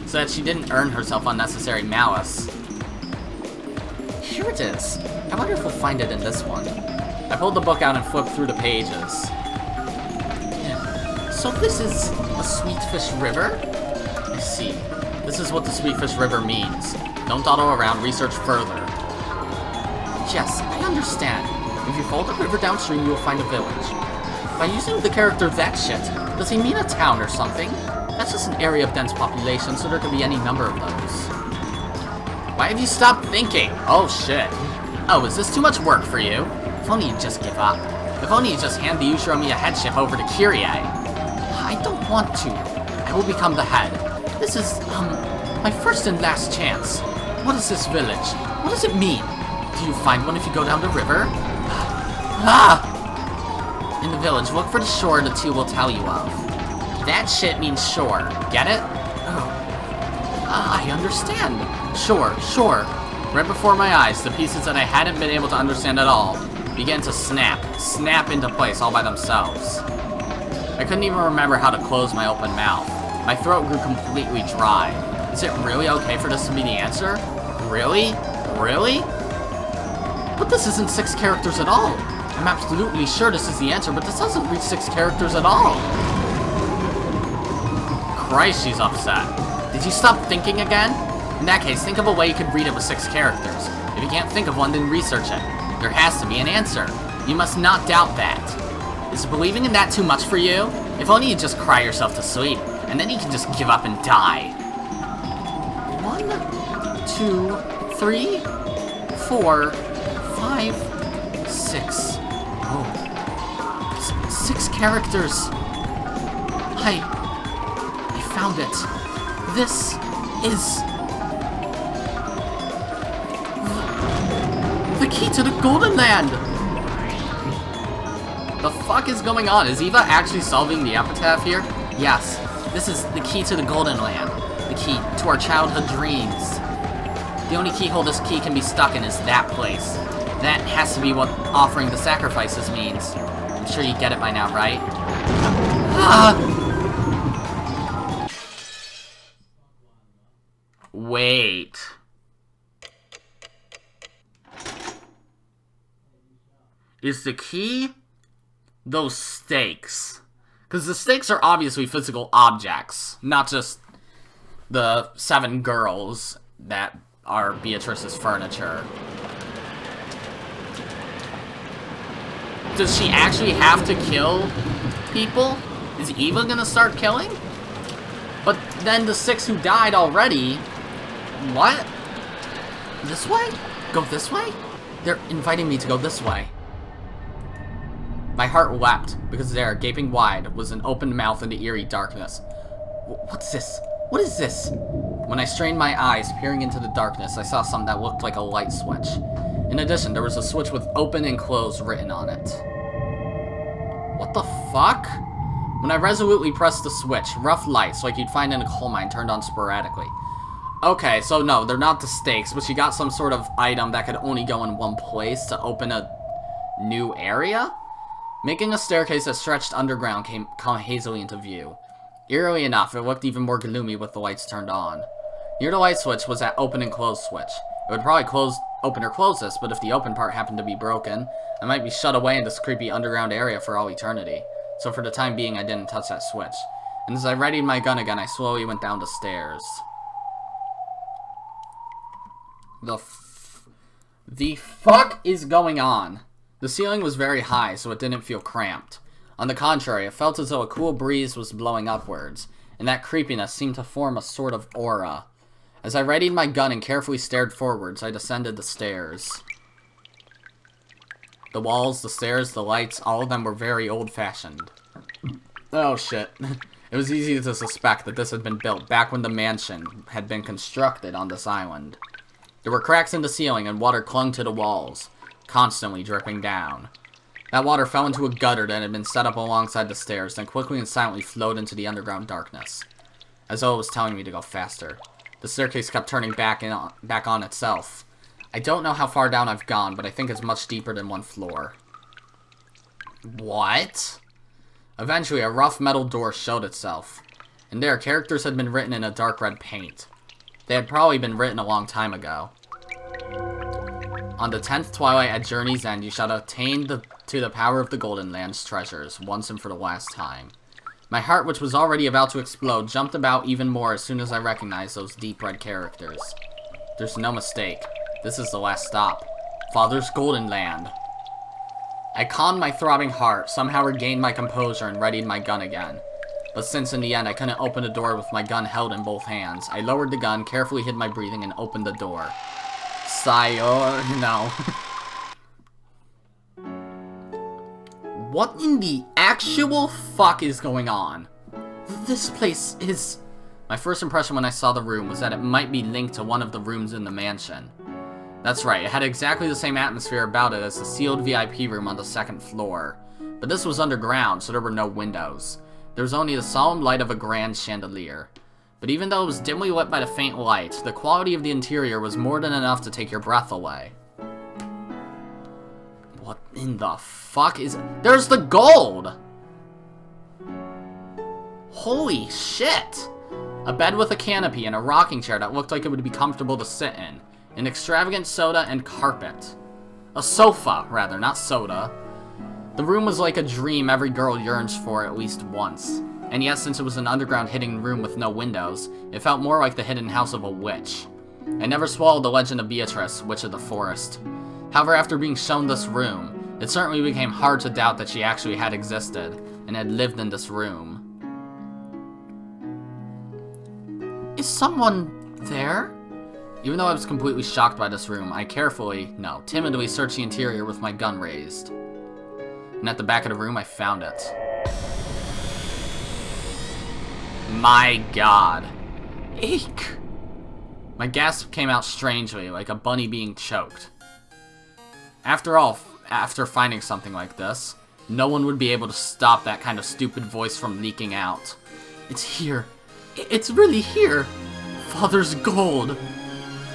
so that she didn't earn herself unnecessary malice. Here it is. I wonder if we'll find it in this one. I pulled the book out and flipped through the pages. So this is a Sweetfish River? I see. This is what the Sweetfish River means. Don't dawdle around, research further. Yes, I understand. If you follow the river downstream, you will find a village. By using the character that shit, does he mean a town or something? That's just an area of dense population, so there could be any number of those. Why have you stopped thinking? Oh shit. Oh, is this too much work for you? If only you'd just give up. If only you'd just hand the Ushiromiyas headship over to Kyrie. I don't want to. I will become the head. This is, my first and last chance. What is this village? What does it mean? Do you find one if you go down the river? In the village, look for the shore the two will tell you of. That shit means shore. Get it? I understand. Shore. Right before my eyes, the pieces that I hadn't been able to understand at all began to snap into place all by themselves. I couldn't even remember how to close my open mouth. My throat grew completely dry. Is it really okay for this to be the answer? Really? But this isn't 6 characters at all. I'm absolutely sure this is the answer, but this doesn't reach 6 characters at all. Christ, she's upset. Did you stop thinking again? In that case, think of a way you could read it with 6 characters. If you can't think of one, then research it. There has to be an answer. You must not doubt that. Is believing in that too much for you? If only you'd just cry yourself to sleep, and then you can just give up and die. 1, 2, 3, 4, 5, 6. Oh. 6 characters. I found it. This is the key to the Golden Land. The fuck is going on? Is Eva actually solving the epitaph here? Yes, this is the key to the Golden Land. The key to our childhood dreams. The only keyhole this key can be stuck in is that place. That has to be what offering the sacrifices means. I'm sure you get it by now, right? Wait. Is the key those stakes? Because the stakes are obviously physical objects, not just the 7 girls that are Beatrice's furniture. Does she actually have to kill people? Is Eva gonna start killing? But then the 6 who died already... What? This way? Go this way? They're inviting me to go this way. My heart leapt, because there, gaping wide, was an open mouth in the eerie darkness. What's this? What is this? When I strained my eyes, peering into the darkness, I saw something that looked like a light switch. In addition, there was a switch with open and close written on it. What the fuck? When I resolutely pressed the switch, rough lights, like you'd find in a coal mine, turned on sporadically. Okay, so no, they're not the stakes, but she got some sort of item that could only go in one place to open a new area? Making a staircase that stretched underground come hazily into view. Eerily enough, it looked even more gloomy with the lights turned on. Near the light switch was that open and close switch. It would probably open or close this, but if the open part happened to be broken, I might be shut away in this creepy underground area for all eternity. So for the time being, I didn't touch that switch. And as I readied my gun again, I slowly went down the stairs. The fuck is going on? The ceiling was very high, so it didn't feel cramped. On the contrary, it felt as though a cool breeze was blowing upwards, and that creepiness seemed to form a sort of aura. As I readied my gun and carefully stared forwards, I descended the stairs. The walls, the stairs, the lights, all of them were very old-fashioned. Oh shit. It was easy to suspect that this had been built back when the mansion had been constructed on this island. There were cracks in the ceiling and water clung to the walls, constantly dripping down. That water fell into a gutter that had been set up alongside the stairs, then quickly and silently flowed into the underground darkness, as though it was telling me to go faster. The staircase kept turning back on itself. I don't know how far down I've gone, but I think it's much deeper than 1 floor. What? Eventually, a rough metal door showed itself, and there, characters had been written in a dark red paint. They had probably been written a long time ago. On the 10th twilight at Journey's End, you shall attain to the power of the Golden Land's treasures, once and for the last time. My heart, which was already about to explode, jumped about even more as soon as I recognized those deep red characters. There's no mistake. This is the last stop. Father's Golden Land. I calmed my throbbing heart, somehow regained my composure, and readied my gun again. But since in the end I couldn't open the door with my gun held in both hands, I lowered the gun, carefully hid my breathing, and opened the door. No. What in the actual fuck is going on? This place is... My first impression when I saw the room was that it might be linked to one of the rooms in the mansion. That's right, it had exactly the same atmosphere about it as the sealed VIP room on the 2nd floor. But this was underground, so there were no windows. There was only the solemn light of a grand chandelier. But even though it was dimly lit by the faint light, the quality of the interior was more than enough to take your breath away. What in the fuck is... There's the gold! Holy shit! A bed with a canopy and a rocking chair that looked like it would be comfortable to sit in. An extravagant soda and carpet. A sofa, rather, not soda. The room was like a dream every girl yearns for at least once. And yet, since it was an underground hidden room with no windows, it felt more like the hidden house of a witch. I never swallowed the legend of Beatrice, Witch of the Forest. However, after being shown this room, it certainly became hard to doubt that she actually had existed, and had lived in this room. Is someone there? Even though I was completely shocked by this room, I timidly searched the interior with my gun raised. And at the back of the room, I found it. My god. Eek! My gasp came out strangely, like a bunny being choked. After all, after finding something like this, no one would be able to stop that kind of stupid voice from leaking out. It's here. It's really here. Father's gold.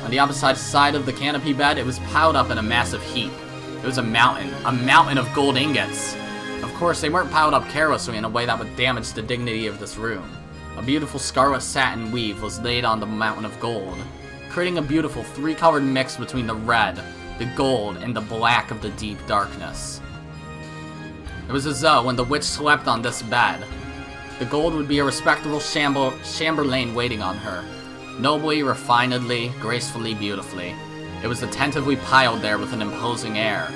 On the opposite side of the canopy bed, it was piled up in a massive heap. It was a mountain of gold ingots. Of course, they weren't piled up carelessly in a way that would damage the dignity of this room. A beautiful scarlet satin weave was laid on the mountain of gold, creating a beautiful three-colored mix between the red, the gold, and the black of the deep darkness. It was as though when the witch slept on this bed, the gold would be a respectable chamberlain waiting on her. Nobly, refinedly, gracefully, beautifully. It was attentively piled there with an imposing air.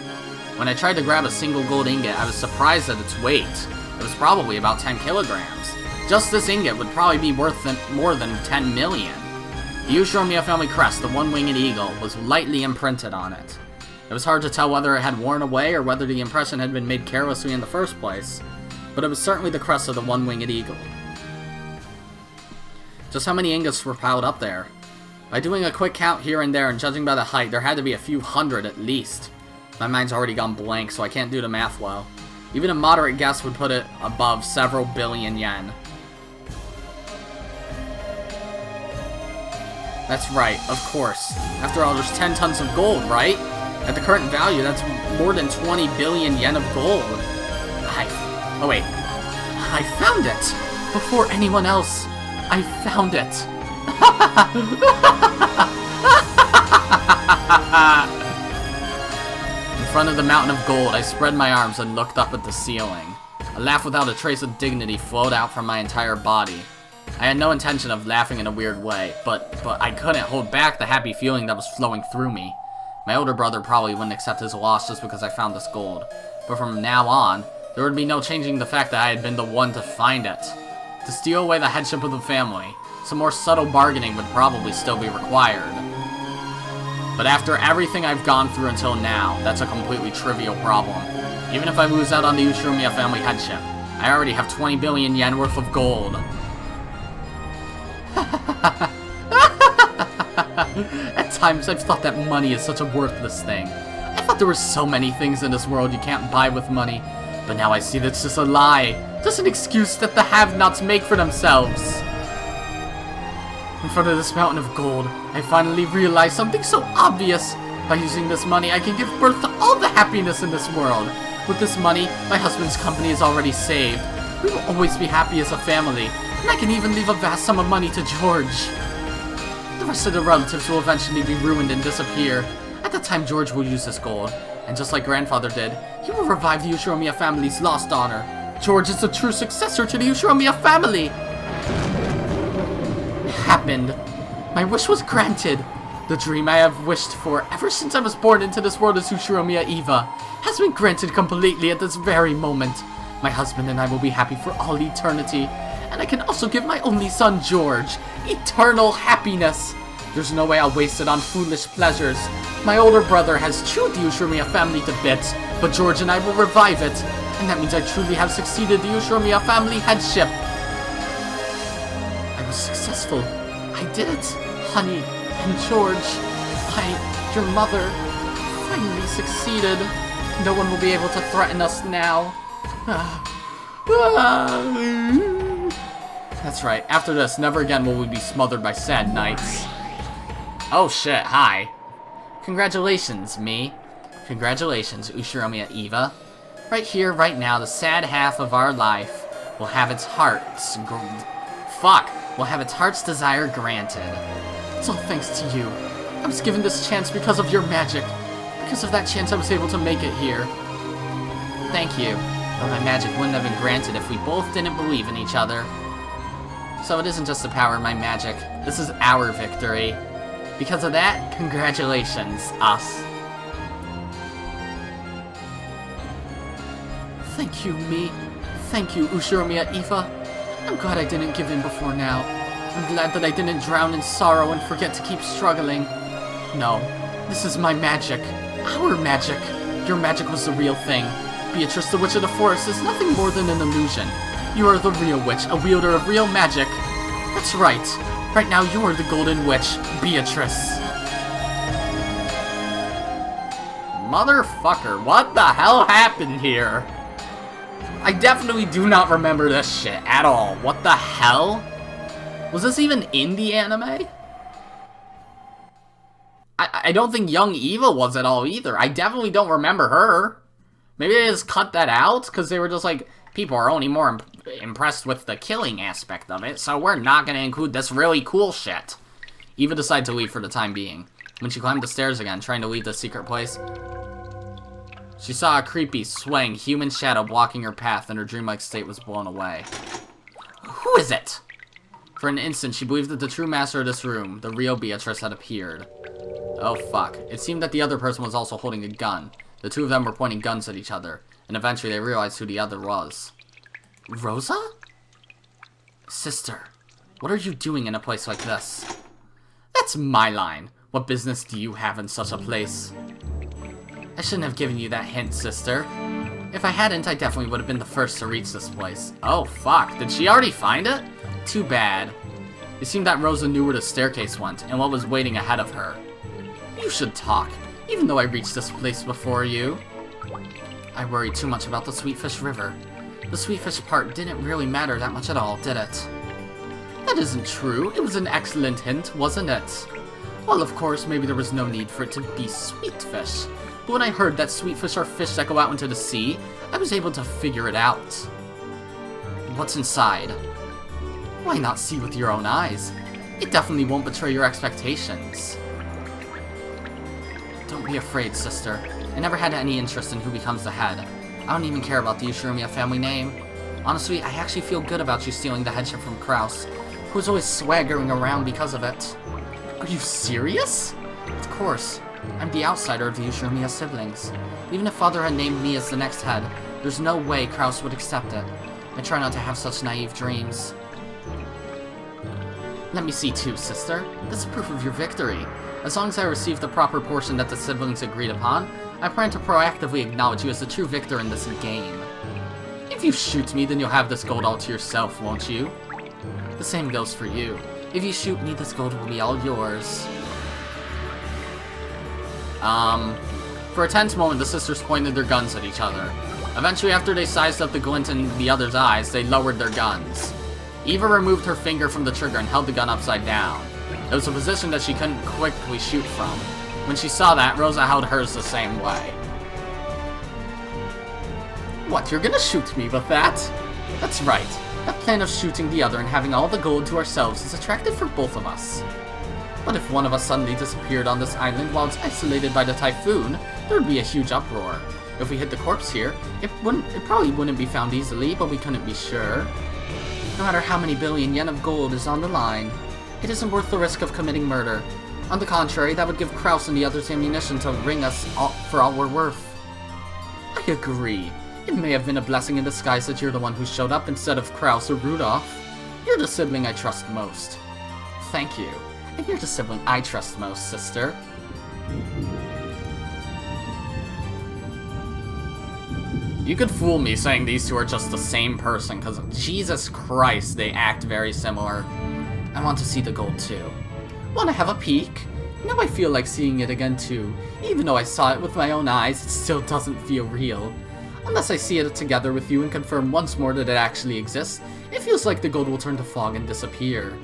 When I tried to grab a single gold ingot, I was surprised at its weight. It was probably about 10 kilograms. Just this ingot would probably be worth more than 10 million. The Ushiromiyas family crest, the one-winged eagle, was lightly imprinted on it. It was hard to tell whether it had worn away or whether the impression had been made carelessly in the first place, but it was certainly the crest of the one-winged eagle. Just how many ingots were piled up there? By doing a quick count here and there and judging by the height, there had to be a few hundred at least. My mind's already gone blank, so I can't do the math well. Even a moderate guess would put it above several billion yen. That's right, of course. After all, there's 10 tons of gold, right? At the current value, that's more than 20 billion yen of gold. Oh wait. I found it! Before anyone else, I found it. In front of the mountain of gold, I spread my arms and looked up at the ceiling. A laugh without a trace of dignity flowed out from my entire body. I had no intention of laughing in a weird way, but I couldn't hold back the happy feeling that was flowing through me. My older brother probably wouldn't accept his loss just because I found this gold, but from now on, there would be no changing the fact that I had been the one to find it. To steal away the headship of the family, some more subtle bargaining would probably still be required. But after everything I've gone through until now, that's a completely trivial problem. Even if I lose out on the Ushiromiyas family headship, I already have 20 billion yen worth of gold. At times, I've thought that money is such a worthless thing. I thought there were so many things in this world you can't buy with money, but now I see that's just a lie. Just an excuse that the have-nots make for themselves. In front of this mountain of gold, I finally realized something so obvious. By using this money, I can give birth to all the happiness in this world. With this money, my husband's company is already saved. We will always be happy as a family, and I can even leave a vast sum of money to George. The rest of the relatives will eventually be ruined and disappear. At that time, George will use this gold, and just like grandfather did, he will revive the Ushiromiyas family's lost honor. George is the true successor to the Ushiromiyas family! It happened. My wish was granted. The dream I have wished for ever since I was born into this world as Ushiromiyas Eva has been granted completely at this very moment. My husband and I will be happy for all eternity, and I can also give my only son, George, eternal happiness. There's no way I'll waste it on foolish pleasures. My older brother has chewed the Ushiromiyas family to bits, but George and I will revive it, and that means I truly have succeeded the Ushiromiyas family headship. I was successful. I did it, honey. And George, your mother, finally succeeded. No one will be able to threaten us now. That's right, after this, never again will we be smothered by sad nights. Oh shit, hi. Congratulations, me. Congratulations, Ushiromiyas Eva. Right here, right now, the sad half of our life will have its heart's desire granted. It's all thanks to you. I was given this chance because of your magic. Because of that chance, I was able to make it here. Thank you. But my magic wouldn't have been granted if we both didn't believe in each other. So it isn't just the power of my magic. This is our victory. Because of that, congratulations, us. Thank you, me. Thank you, Ushiromiya Eva. I'm glad I didn't give in before now. I'm glad that I didn't drown in sorrow and forget to keep struggling. No, this is my magic. Our magic. Your magic was the real thing. Beatrice, the Witch of the Forest, is nothing more than an illusion. You are the real witch, a wielder of real magic. That's right. Right now, you are the Golden Witch, Beatrice. Motherfucker, what the hell happened here? I definitely do not remember this shit at all. What the hell? Was this even in the anime? I don't think young Eva was at all either. I definitely don't remember her. Maybe they just cut that out because they were just like, people are only more impressed with the killing aspect of it, so we're not going to include this really cool shit. Eva decided to leave for the time being. When she climbed the stairs again, trying to leave the secret place, she saw a creepy, swaying human shadow blocking her path, and her dreamlike state was blown away. Who is it? For an instant, she believed that the true master of this room, the real Beatrice, had appeared. Oh fuck. It seemed that the other person was also holding a gun. The two of them were pointing guns at each other, and eventually they realized who the other was. Rosa? Sister, what are you doing in a place like this? That's my line. What business do you have in such a place? I shouldn't have given you that hint, sister. If I hadn't, I definitely would have been the first to reach this place. Oh fuck, did she already find it? Too bad. It seemed that Rosa knew where the staircase went, and what was waiting ahead of her. You should talk, even though I reached this place before you. I worried too much about the Sweetfish River. The Sweetfish part didn't really matter that much at all, did it? That isn't true. It was an excellent hint, wasn't it? Well, of course, maybe there was no need for it to be sweetfish. But when I heard that sweetfish are fish that go out into the sea, I was able to figure it out. What's inside? Why not see with your own eyes? It definitely won't betray your expectations. Don't be afraid, sister. I never had any interest in who becomes the head. I don't even care about the Ushiromiyas family name. Honestly, I actually feel good about you stealing the headship from Kraus, who was always swaggering around because of it. Are you serious? Of course. I'm the outsider of the Ushiromiyas siblings. Even if Father had named me as the next head, there's no way Kraus would accept it. I try not to have such naive dreams. Let me see too, sister. That's proof of your victory. As long as I receive the proper portion that the siblings agreed upon, I plan to proactively acknowledge you as the true victor in this game. If you shoot me, then you'll have this gold all to yourself, won't you? The same goes for you. If you shoot me, this gold will be all yours. For a tense moment, the sisters pointed their guns at each other. Eventually, after they sized up the glint in the other's eyes, they lowered their guns. Eva removed her finger from the trigger and held the gun upside down. It was a position that she couldn't quickly shoot from. When she saw that, Rosa held hers the same way. What, you're gonna shoot me with that? That's right. That plan of shooting the other and having all the gold to ourselves is attractive for both of us. But if one of us suddenly disappeared on this island while it's isolated by the typhoon, there would be a huge uproar. If we hid the corpse here, it probably wouldn't be found easily, but we couldn't be sure. No matter how many billion yen of gold is on the line, it isn't worth the risk of committing murder. On the contrary, that would give Kraus and the others ammunition to ring us for all we're worth. I agree. It may have been a blessing in disguise that you're the one who showed up instead of Kraus or Rudolph. You're the sibling I trust most. Thank you. And you're the sibling I trust most, sister. You could fool me saying these two are just the same person, because Jesus Christ, they act very similar. I want to see the gold too. Want to have a peek? Now I feel like seeing it again too. Even though I saw it with my own eyes, it still doesn't feel real. Unless I see it together with you and confirm once more that it actually exists, it feels like the gold will turn to fog and disappear.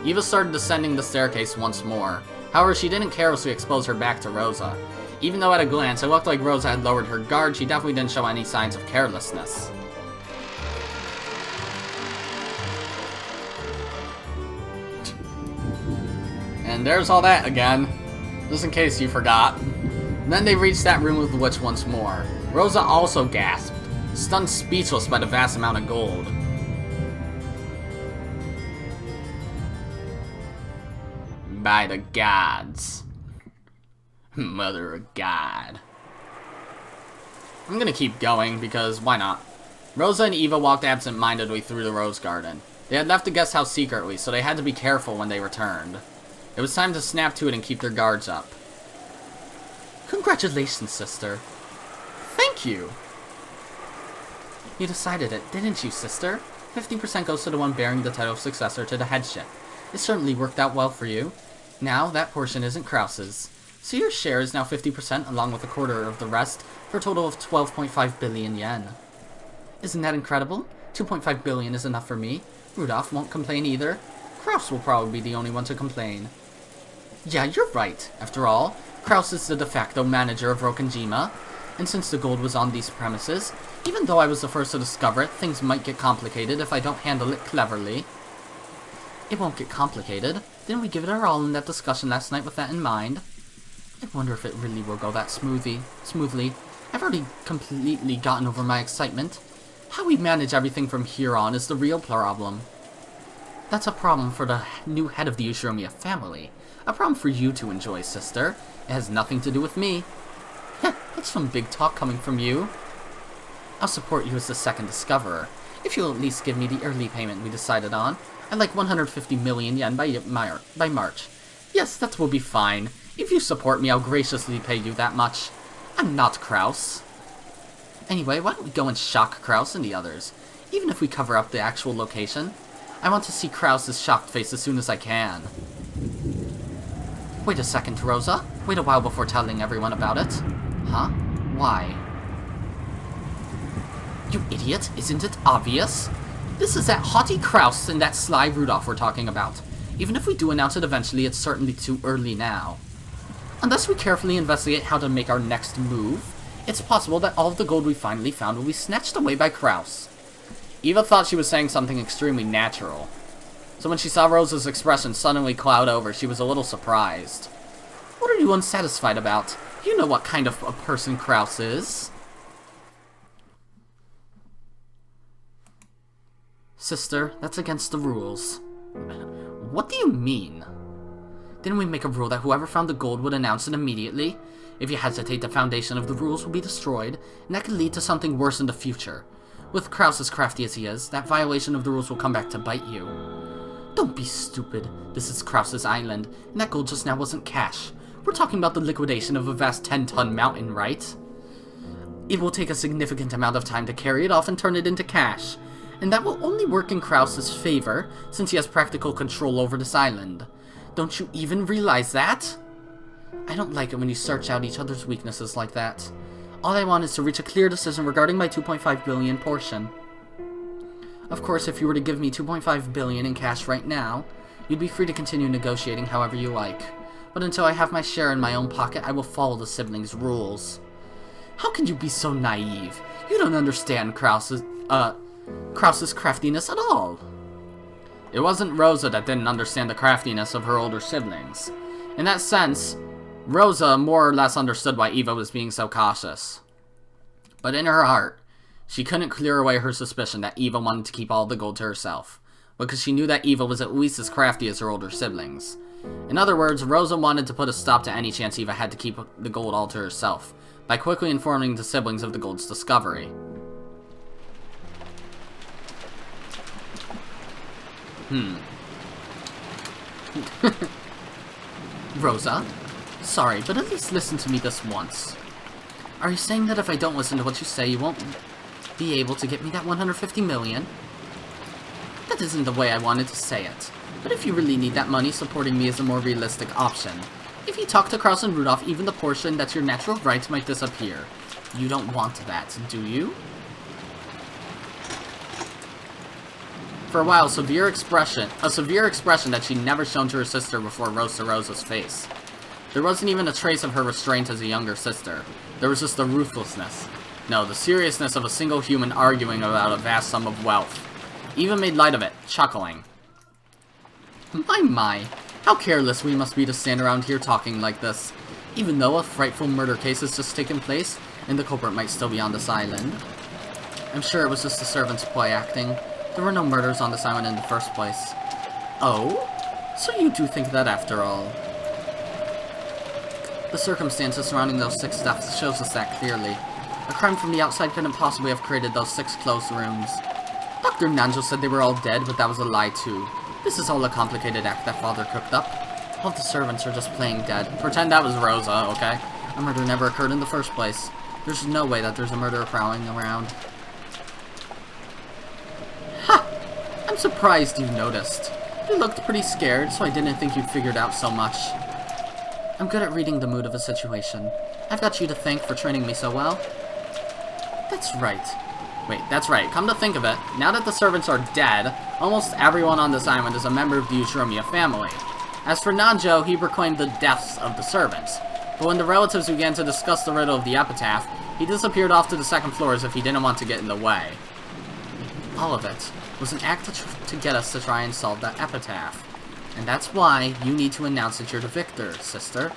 Eva started descending the staircase once more. However, she didn't carelessly expose her back to Rosa. Even though at a glance it looked like Rosa had lowered her guard, she definitely didn't show any signs of carelessness. And there's all that again, just in case you forgot. Then they reached that room with the witch once more. Rosa also gasped, stunned speechless by the vast amount of gold. By the gods. Mother of God. I'm gonna keep going, because why not? Rosa and Eva walked absent-mindedly through the rose garden. They had left the guest house secretly, so they had to be careful when they returned. It was time to snap to it and keep their guards up. Congratulations, sister. Thank you. You decided it, didn't you, sister? 50% goes to the one bearing the title of successor to the headship. It certainly worked out well for you. Now, that portion isn't Krause's. So your share is now 50% along with a quarter of the rest, for a total of 12.5 billion yen. Isn't that incredible? 2.5 billion is enough for me. Rudolph won't complain either. Krause will probably be the only one to complain. Yeah, you're right. After all, Krause is the de facto manager of Rokenjima, and since the gold was on these premises, even though I was the first to discover it, things might get complicated if I don't handle it cleverly. It won't get complicated. Didn't we give it our all in that discussion last night with that in mind? I wonder if it really will go that smoothly. I've already completely gotten over my excitement. How we manage everything from here on is the real problem. That's a problem for the new head of the Ushiromiyas family. A problem for you to enjoy, sister. It has nothing to do with me. Heh, that's some big talk coming from you. I'll support you as the second discoverer, if you'll at least give me the early payment we decided on. I'd like 150 million yen by March. Yes, that will be fine. If you support me, I'll graciously pay you that much. I'm not Krause. Anyway, why don't we go and shock Krause and the others, even if we cover up the actual location? I want to see Krause's shocked face as soon as I can. Wait a second, Rosa. Wait a while before telling everyone about it. Huh? Why? You idiot, isn't it obvious? This is that haughty Krause and that sly Rudolph we're talking about. Even if we do announce it eventually, it's certainly too early now. Unless we carefully investigate how to make our next move, it's possible that all of the gold we finally found will be snatched away by Krause. Eva thought she was saying something extremely natural. So when she saw Rosa's expression suddenly cloud over, she was a little surprised. What are you unsatisfied about? You know what kind of a person Krause is. Sister, that's against the rules. What do you mean? Didn't we make a rule that whoever found the gold would announce it immediately? If you hesitate, the foundation of the rules will be destroyed, and that could lead to something worse in the future. With Krause as crafty as he is, that violation of the rules will come back to bite you. Don't be stupid. This is Krause's island, and that gold just now wasn't cash. We're talking about the liquidation of a vast 10-ton mountain, right? It will take a significant amount of time to carry it off and turn it into cash, and that will only work in Krause's favor, since he has practical control over this island. Don't you even realize that? I don't like it when you search out each other's weaknesses like that. All I want is to reach a clear decision regarding my 2.5 billion portion. Of course, if you were to give me 2.5 billion in cash right now, you'd be free to continue negotiating however you like. But until I have my share in my own pocket, I will follow the siblings' rules. How can you be so naive? You don't understand Krause's craftiness at all. It wasn't Rosa that didn't understand the craftiness of her older siblings. In that sense, Rosa more or less understood why Eva was being so cautious. But in her heart, she couldn't clear away her suspicion that Eva wanted to keep all the gold to herself, because she knew that Eva was at least as crafty as her older siblings. In other words, Rosa wanted to put a stop to any chance Eva had to keep the gold all to herself, by quickly informing the siblings of the gold's discovery. Rosa? Sorry, but at least listen to me this once. Are you saying that if I don't listen to what you say, you won't be able to get me that 150 million? That isn't the way I wanted to say it. But if you really need that money, supporting me is a more realistic option. If you talk to Krause and Rudolph, even the portion that's your natural right might disappear. You don't want that, do you? For a while, a severe expression that she'd never shown to her sister before rose to Rosa's face. There wasn't even a trace of her restraint as a younger sister. There was just the ruthlessness. No, the seriousness of a single human arguing about a vast sum of wealth. Eva made light of it, chuckling. My, how careless we must be to stand around here talking like this. Even though a frightful murder case has just taken place, and the culprit might still be on this island. I'm sure it was just the servants play acting. There were no murders on this island in the first place. Oh? So you do think that after all? The circumstances surrounding those 6 deaths shows us that clearly. A crime from the outside couldn't possibly have created those 6 closed rooms. Dr. Nanjo said they were all dead, but that was a lie too. This is all a complicated act that father cooked up. All the servants are just playing dead. Pretend that was Rosa, okay? A murder never occurred in the first place. There's no way that there's a murderer prowling around. Ha! I'm surprised you noticed. You looked pretty scared, so I didn't think you'd figured out so much. I'm good at reading the mood of a situation. I've got you to thank for training me so well. That's right. Wait, that's right. Come to think of it, now that the servants are dead, almost everyone on this island is a member of the Ushiromiyas family. As for Nanjo, he proclaimed the deaths of the servants. But when the relatives began to discuss the riddle of the epitaph, he disappeared off to the 2nd floor as if he didn't want to get in the way. All of it was an act to get us to try and solve that epitaph. And that's why you need to announce that you're the victor, sister.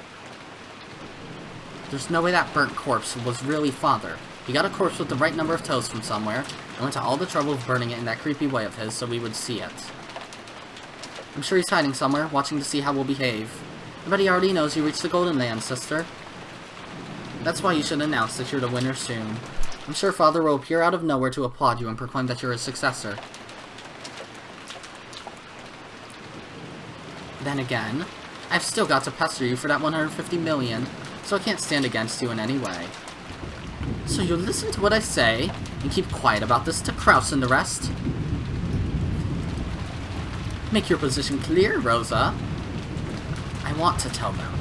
There's no way that burnt corpse was really father. He got a corpse with the right number of toes from somewhere, and went to all the trouble of burning it in that creepy way of his so we would see it. I'm sure he's hiding somewhere, watching to see how we'll behave. I bet he already knows you reached the Golden Land, sister. That's why you should announce that you're the winner soon. I'm sure father will appear out of nowhere to applaud you and proclaim that you're his successor. Then again, I've still got to pester you for that 150 million, so I can't stand against you in any way. So you'll listen to what I say, and keep quiet about this to Kraus and the rest? Make your position clear, Rosa. I want to tell them.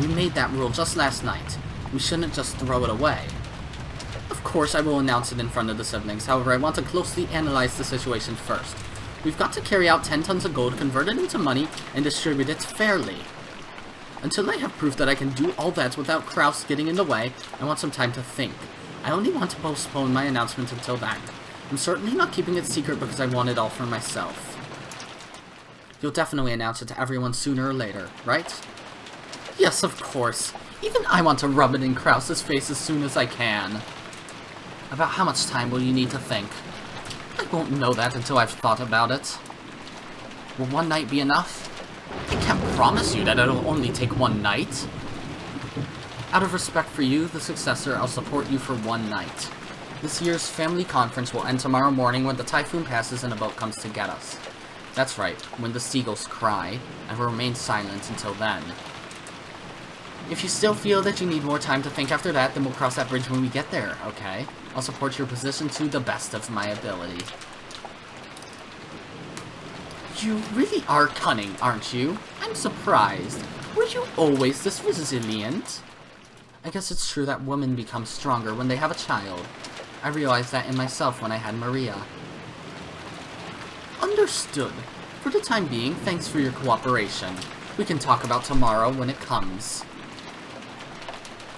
We made that rule just last night. We shouldn't just throw it away. Of course I will announce it in front of the siblings, however I want to closely analyze the situation first. We've got to carry out 10 tons of gold, convert it into money, and distribute it fairly. Until I have proof that I can do all that without Kraus getting in the way, I want some time to think. I only want to postpone my announcement until then. I'm certainly not keeping it secret because I want it all for myself. You'll definitely announce it to everyone sooner or later, right? Yes, of course. Even I want to rub it in Kraus's face as soon as I can. About how much time will you need to think? I won't know that until I've thought about it. Will one night be enough? I can't promise you that it'll only take one night. Out of respect for you, the successor, I'll support you for one night. This year's family conference will end tomorrow morning when the typhoon passes and a boat comes to get us. That's right, when the seagulls cry, I will remain silent until then. If you still feel that you need more time to think after that, then we'll cross that bridge when we get there, okay? I'll support your position to the best of my ability. You really are cunning, aren't you? I'm surprised. Were you always this resilient? I guess it's true that women become stronger when they have a child. I realized that in myself when I had Maria. Understood. For the time being, thanks for your cooperation. We can talk about tomorrow when it comes.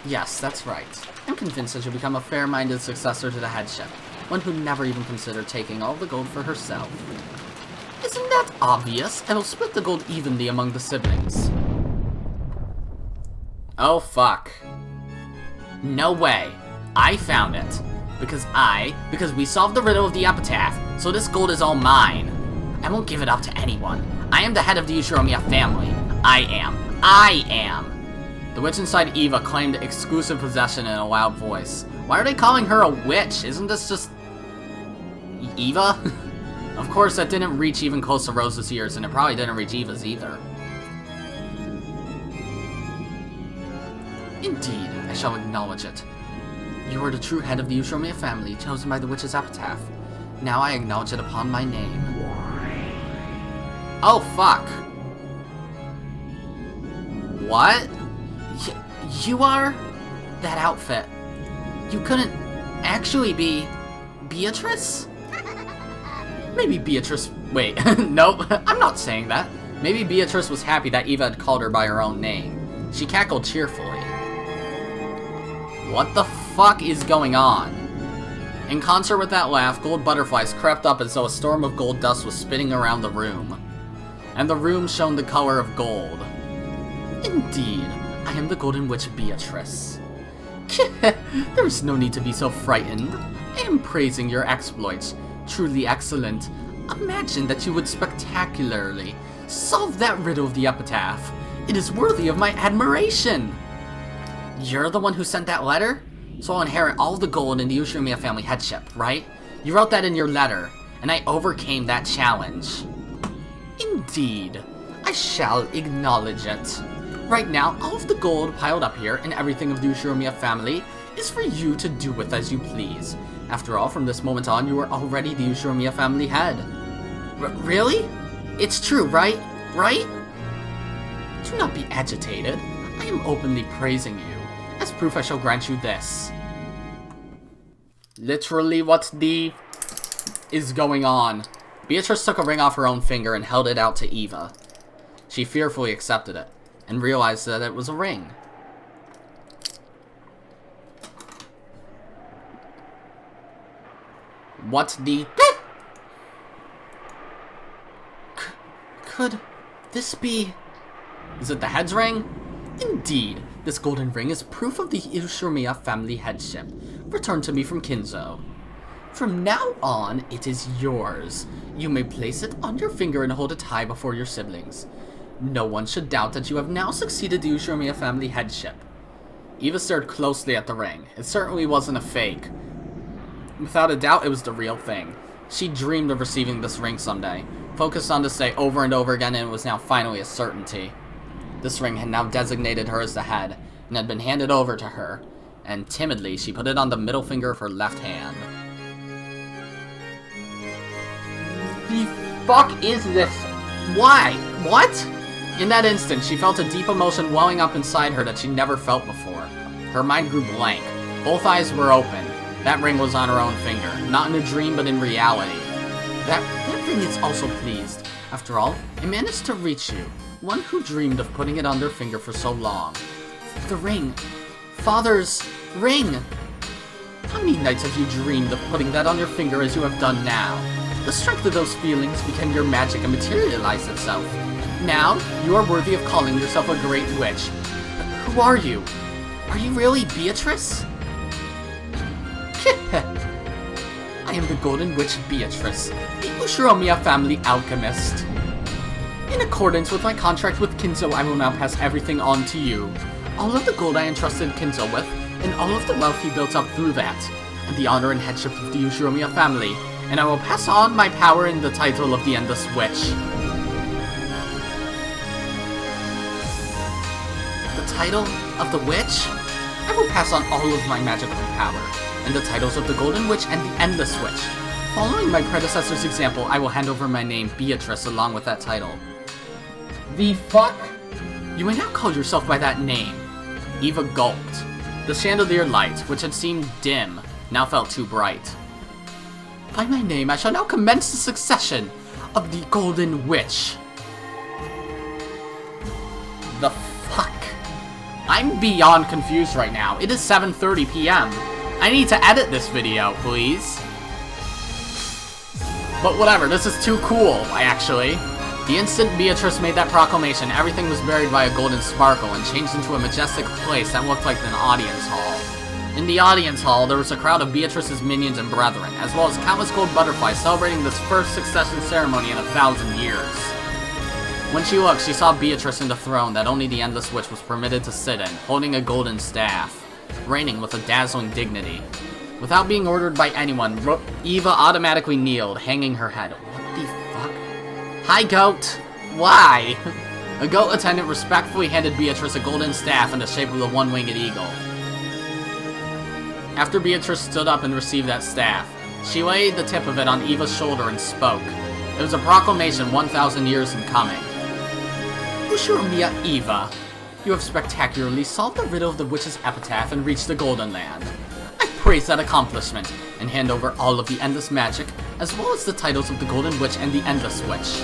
Yes, that's right. I'm convinced that you'll become a fair-minded successor to the headship, one who never even considered taking all the gold for herself. Isn't that obvious? I will split the gold evenly among the siblings. Oh, fuck. No way. I found it. Because we solved the riddle of the epitaph, so this gold is all mine. I won't give it up to anyone. I am the head of the Ushiromiyas family. I am. The witch inside Eva claimed exclusive possession in a loud voice. Why are they calling her a witch? Isn't this just... Eva? Of course, that didn't reach even close to Rosa's ears, and it probably didn't reach Eva's either. Indeed, I shall acknowledge it. You are the true head of the Ushiromiyas family, chosen by the witch's epitaph. Now I acknowledge it upon my name. Oh, fuck. What? You are? That outfit. You couldn't actually be Beatrice? Maybe Beatrice... Wait, nope, I'm not saying that. Maybe Beatrice was happy that Eva had called her by her own name. She cackled cheerfully. What the fuck is going on? In concert with that laugh, gold butterflies crept up as though a storm of gold dust was spinning around the room. And the room shone the color of gold. Indeed, I am the Golden Witch Beatrice. There is no need to be so frightened. I am praising your exploits. Truly excellent. Imagine that you would spectacularly solve that riddle of the epitaph. It is worthy of my admiration. You're the one who sent that letter? So I'll inherit all the gold in the Ushiromiyas family headship, right? You wrote that in your letter, and I overcame that challenge. Indeed. I shall acknowledge it. Right now, all of the gold piled up here and everything of the Ushiromiyas family is for you to do with as you please. After all, from this moment on, you are already the Ushiromiyas family head. Really? It's true, right? Right? Do not be agitated. I am openly praising you. As proof, I shall grant you this. Literally, what the is going on? Beatrice took a ring off her own finger and held it out to Eva. She fearfully accepted it, and realized that it was a ring. What the... Could this be... Is it the head's ring? Indeed, this golden ring is proof of the Ushiromiyas family headship, returned to me from Kinzo. From now on, it is yours. You may place it on your finger and hold it high before your siblings. No one should doubt that you have now succeeded the Ushiromiyas family headship. Eva stared closely at the ring. It certainly wasn't a fake. Without a doubt, it was the real thing. She dreamed of receiving this ring someday, focused on this day over and over again, and it was now finally a certainty. This ring had now designated her as the head, and had been handed over to her, and timidly she put it on the middle finger of her left hand. The fuck is this? Why? What? In that instant, she felt a deep emotion welling up inside her that she never felt before. Her mind grew blank. Both eyes were open. That ring was on her own finger, not in a dream but in reality. That ring is also pleased. After all, it managed to reach you, one who dreamed of putting it on their finger for so long. The ring. Father's ring. How many nights have you dreamed of putting that on your finger as you have done now? The strength of those feelings became your magic and materialized itself. Now, you are worthy of calling yourself a great witch. Who are you? Are you really Beatrice? I am the Golden Witch Beatrice, the Ushiromiyas family alchemist. In accordance with my contract with Kinzo, I will now pass everything on to you. All of the gold I entrusted Kinzo with, and all of the wealth he built up through that, and the honor and headship of the Ushiromiyas family, and I will pass on my power in the title of the Endless Witch. The title of the Witch? I will pass on all of my magical power, and the titles of the Golden Witch and the Endless Witch. Following my predecessor's example, I will hand over my name, Beatrice, along with that title. The fuck? You may now call yourself by that name. Eva gulped. The chandelier light, which had seemed dim, now felt too bright. By my name, I shall now commence the succession of the Golden Witch. The fuck? I'm beyond confused right now. It is 7:30 p.m. I need to edit this video, please. But whatever, this is too cool, actually. The instant Beatrice made that proclamation, everything was buried by a golden sparkle and changed into a majestic place that looked like an audience hall. In the audience hall, there was a crowd of Beatrice's minions and brethren, as well as countless gold butterflies celebrating this first succession ceremony in 1,000 years. When she looked, she saw Beatrice in the throne that only the Endless Witch was permitted to sit in, holding a golden staff, reigning with a dazzling dignity. Without being ordered by anyone, Eva automatically kneeled, hanging her head. What the fuck? Hi, goat! Why? A goat attendant respectfully handed Beatrice a golden staff in the shape of the one-winged eagle. After Beatrice stood up and received that staff, she laid the tip of it on Eva's shoulder and spoke. It was a proclamation 1,000 years in coming. Ushiromiyas Eva, you have spectacularly solved the riddle of the witch's epitaph and reached the Golden Land. I praise that accomplishment, and hand over all of the endless magic, as well as the titles of the Golden Witch and the Endless Witch.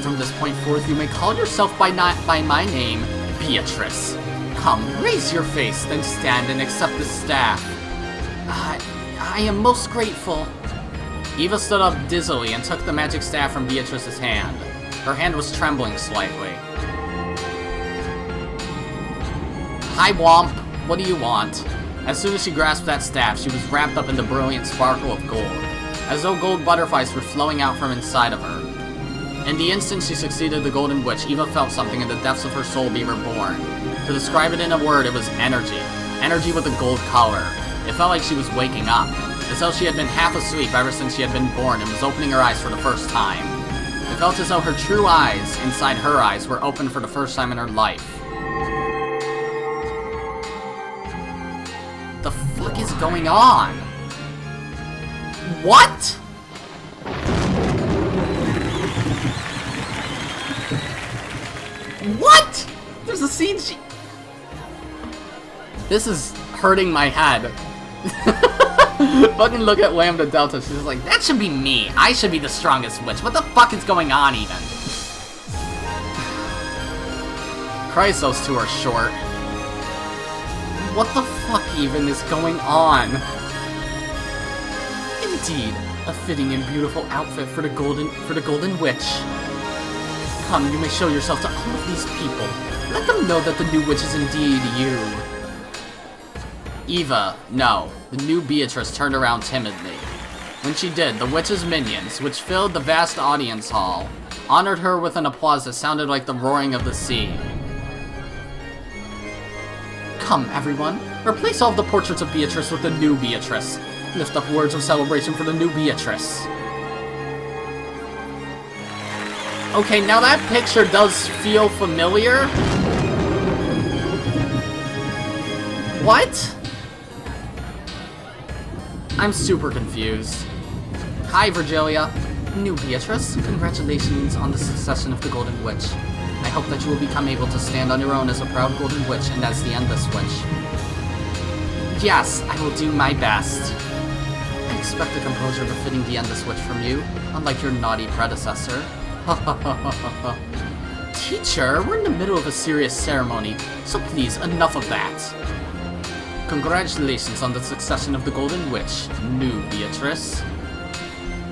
From this point forth, you may call yourself by my name, Beatrice. Come, raise your face, then stand and accept the staff. I am most grateful. Eva stood up dizzily and took the magic staff from Beatrice's hand. Her hand was trembling slightly. Hi, Womp. What do you want? As soon as she grasped that staff, she was wrapped up in the brilliant sparkle of gold, as though gold butterflies were flowing out from inside of her. In the instant she succeeded the Golden Witch, Eva felt something in the depths of her soul be reborn. To describe it in a word, it was energy. Energy with a gold color. It felt like she was waking up, as though she had been half asleep ever since she had been born and was opening her eyes for the first time. It felt as though her true eyes, inside her eyes, were open for the first time in her life. The fuck is going on? What? What? There's a scene This is hurting my head. Fucking look at Lambda Delta. She's just like, that should be me. I should be the strongest witch. What the fuck is going on even? Christ, those two are short. What the fuck even is going on? Indeed, a fitting and beautiful outfit for the golden witch. Come, you may show yourself to all of these people. Let them know that the new witch is indeed you. Eva, no. The new Beatrice turned around timidly. When she did, the witch's minions, which filled the vast audience hall, honored her with an applause that sounded like the roaring of the sea. Come, everyone. Replace all of the portraits of Beatrice with the new Beatrice. Lift up words of celebration for the new Beatrice. Okay, now that picture does feel familiar. What? I'm super confused. Hi, Virgilia. New Beatrice, congratulations on the succession of the Golden Witch. I hope that you will become able to stand on your own as a proud Golden Witch and as the Endless Witch. Yes, I will do my best. I expect a composure befitting the Endless Witch from you, unlike your naughty predecessor. Teacher, we're in the middle of a serious ceremony, so please, enough of that. Congratulations on the succession of the Golden Witch, new Beatrice.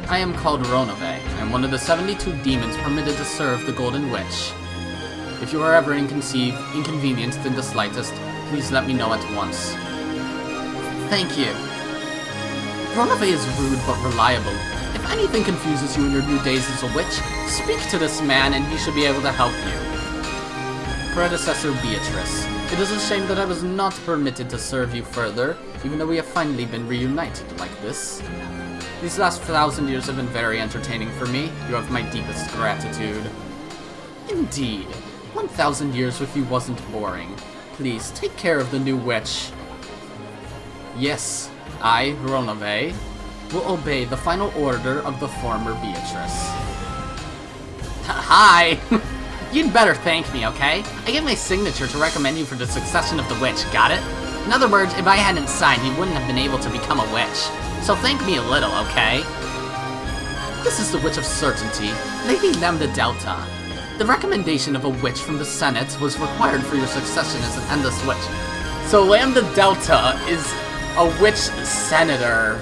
I am called Ronove. I am one of the 72 demons permitted to serve the Golden Witch. If you are ever inconvenienced in the slightest, please let me know at once. Thank you. Ronove is rude but reliable. If anything confuses you in your new days as a witch, speak to this man and he should be able to help you. Predecessor Beatrice. It is a shame that I was not permitted to serve you further, even though we have finally been reunited like this. These last 1,000 years have been very entertaining for me. You have my deepest gratitude. Indeed. 1,000 years with you wasn't boring. Please, take care of the new witch. Yes, I, Ronove, will obey the final order of the former Beatrice. Hi! You'd better thank me, okay? I gave my signature to recommend you for the succession of the witch, got it? In other words, if I hadn't signed, you wouldn't have been able to become a witch. So thank me a little, okay? This is the Witch of Certainty, Lady Lambda Delta. The recommendation of a witch from the Senate was required for your succession as an Endless Witch. So Lambda Delta is a witch senator.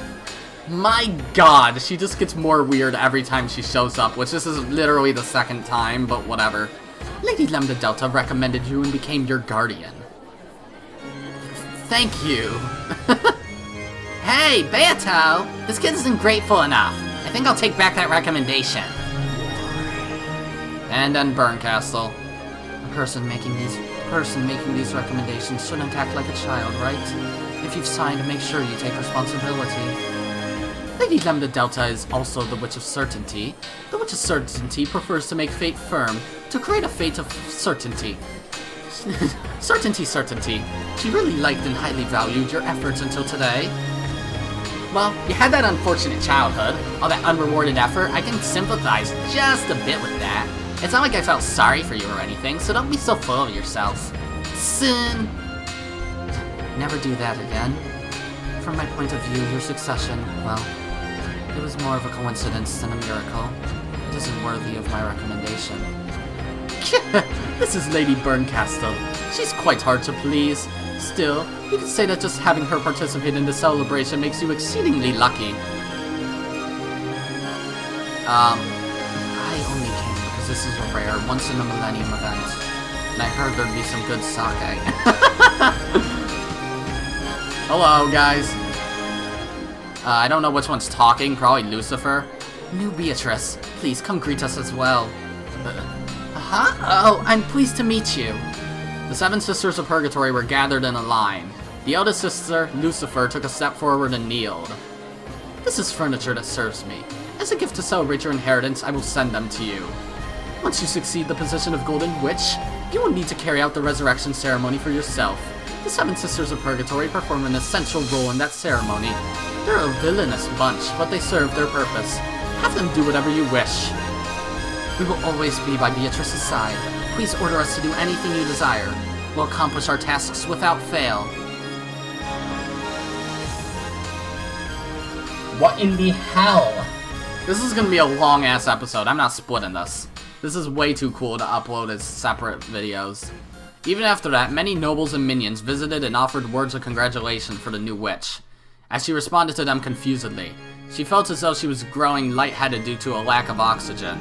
My god, she just gets more weird every time she shows up, which this is literally the second time, but whatever. Lady Lambda Delta recommended you and became your guardian. Thank you. Hey, Beato! This kid isn't grateful enough. I think I'll take back that recommendation. And then Burncastle. A person making these recommendations shouldn't act like a child, right? If you've signed, make sure you take responsibility. Lady Lambda Delta is also the Witch of Certainty. The Witch of Certainty prefers to make fate firm, to create a fate of certainty. Certainty. She really liked and highly valued your efforts until today. Well, you had that unfortunate childhood, all that unrewarded effort. I can sympathize just a bit with that. It's not like I felt sorry for you or anything, so don't be so full of yourself. Soon. Never do that again. From my point of view, your succession, well, it was more of a coincidence than a miracle. It isn't worthy of my recommendation. This is Lady Burncastle. She's quite hard to please. Still, you could say that just having her participate in the celebration makes you exceedingly lucky. I only came because this is a rare, once-in-a-millennium event. And I heard there'd be some good sake. Hello, guys. I don't know which one's talking. Probably Lucifer. New Beatrice, please come greet us as well. Huh? Oh, I'm pleased to meet you. The 7 sisters of Purgatory were gathered in a line. The eldest sister, Lucifer, took a step forward and kneeled. This is furniture that serves me. As a gift to celebrate your inheritance, I will send them to you. Once you succeed the position of Golden Witch, you will need to carry out the resurrection ceremony for yourself. The 7 Sisters of Purgatory perform an essential role in that ceremony. They're a villainous bunch, but they serve their purpose. Have them do whatever you wish. We will always be by Beatrice's side. Please order us to do anything you desire. We'll accomplish our tasks without fail. What in the hell? This is gonna be a long-ass episode. I'm not splitting this. This is way too cool to upload as separate videos. Even after that, many nobles and minions visited and offered words of congratulation for the new witch. As she responded to them confusedly, she felt as though she was growing lightheaded due to a lack of oxygen.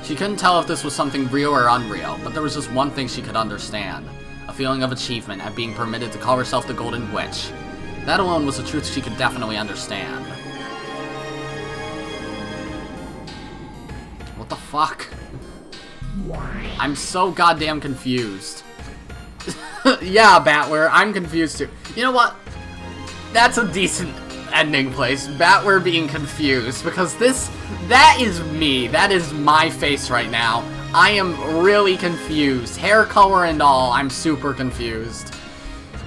She couldn't tell if this was something real or unreal, but there was just one thing she could understand. A feeling of achievement at being permitted to call herself the Golden Witch. That alone was a truth she could definitely understand. What the fuck? I'm so goddamn confused. Yeah, Batware, I'm confused too. You know what? That's a decent ending place. Batware being confused, because that is me. That is my face right now. I am really confused. Hair color and all, I'm super confused.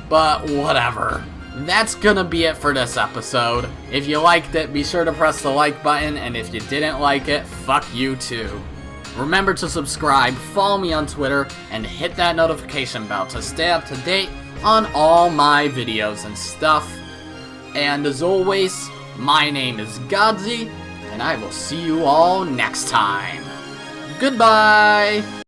But whatever. That's gonna be it for this episode. If you liked it, be sure to press the like button, and if you didn't like it, fuck you too. Remember to subscribe, follow me on Twitter, and hit that notification bell to stay up to date on all my videos and stuff. And as always, my name is Godzi, and I will see you all next time. Goodbye!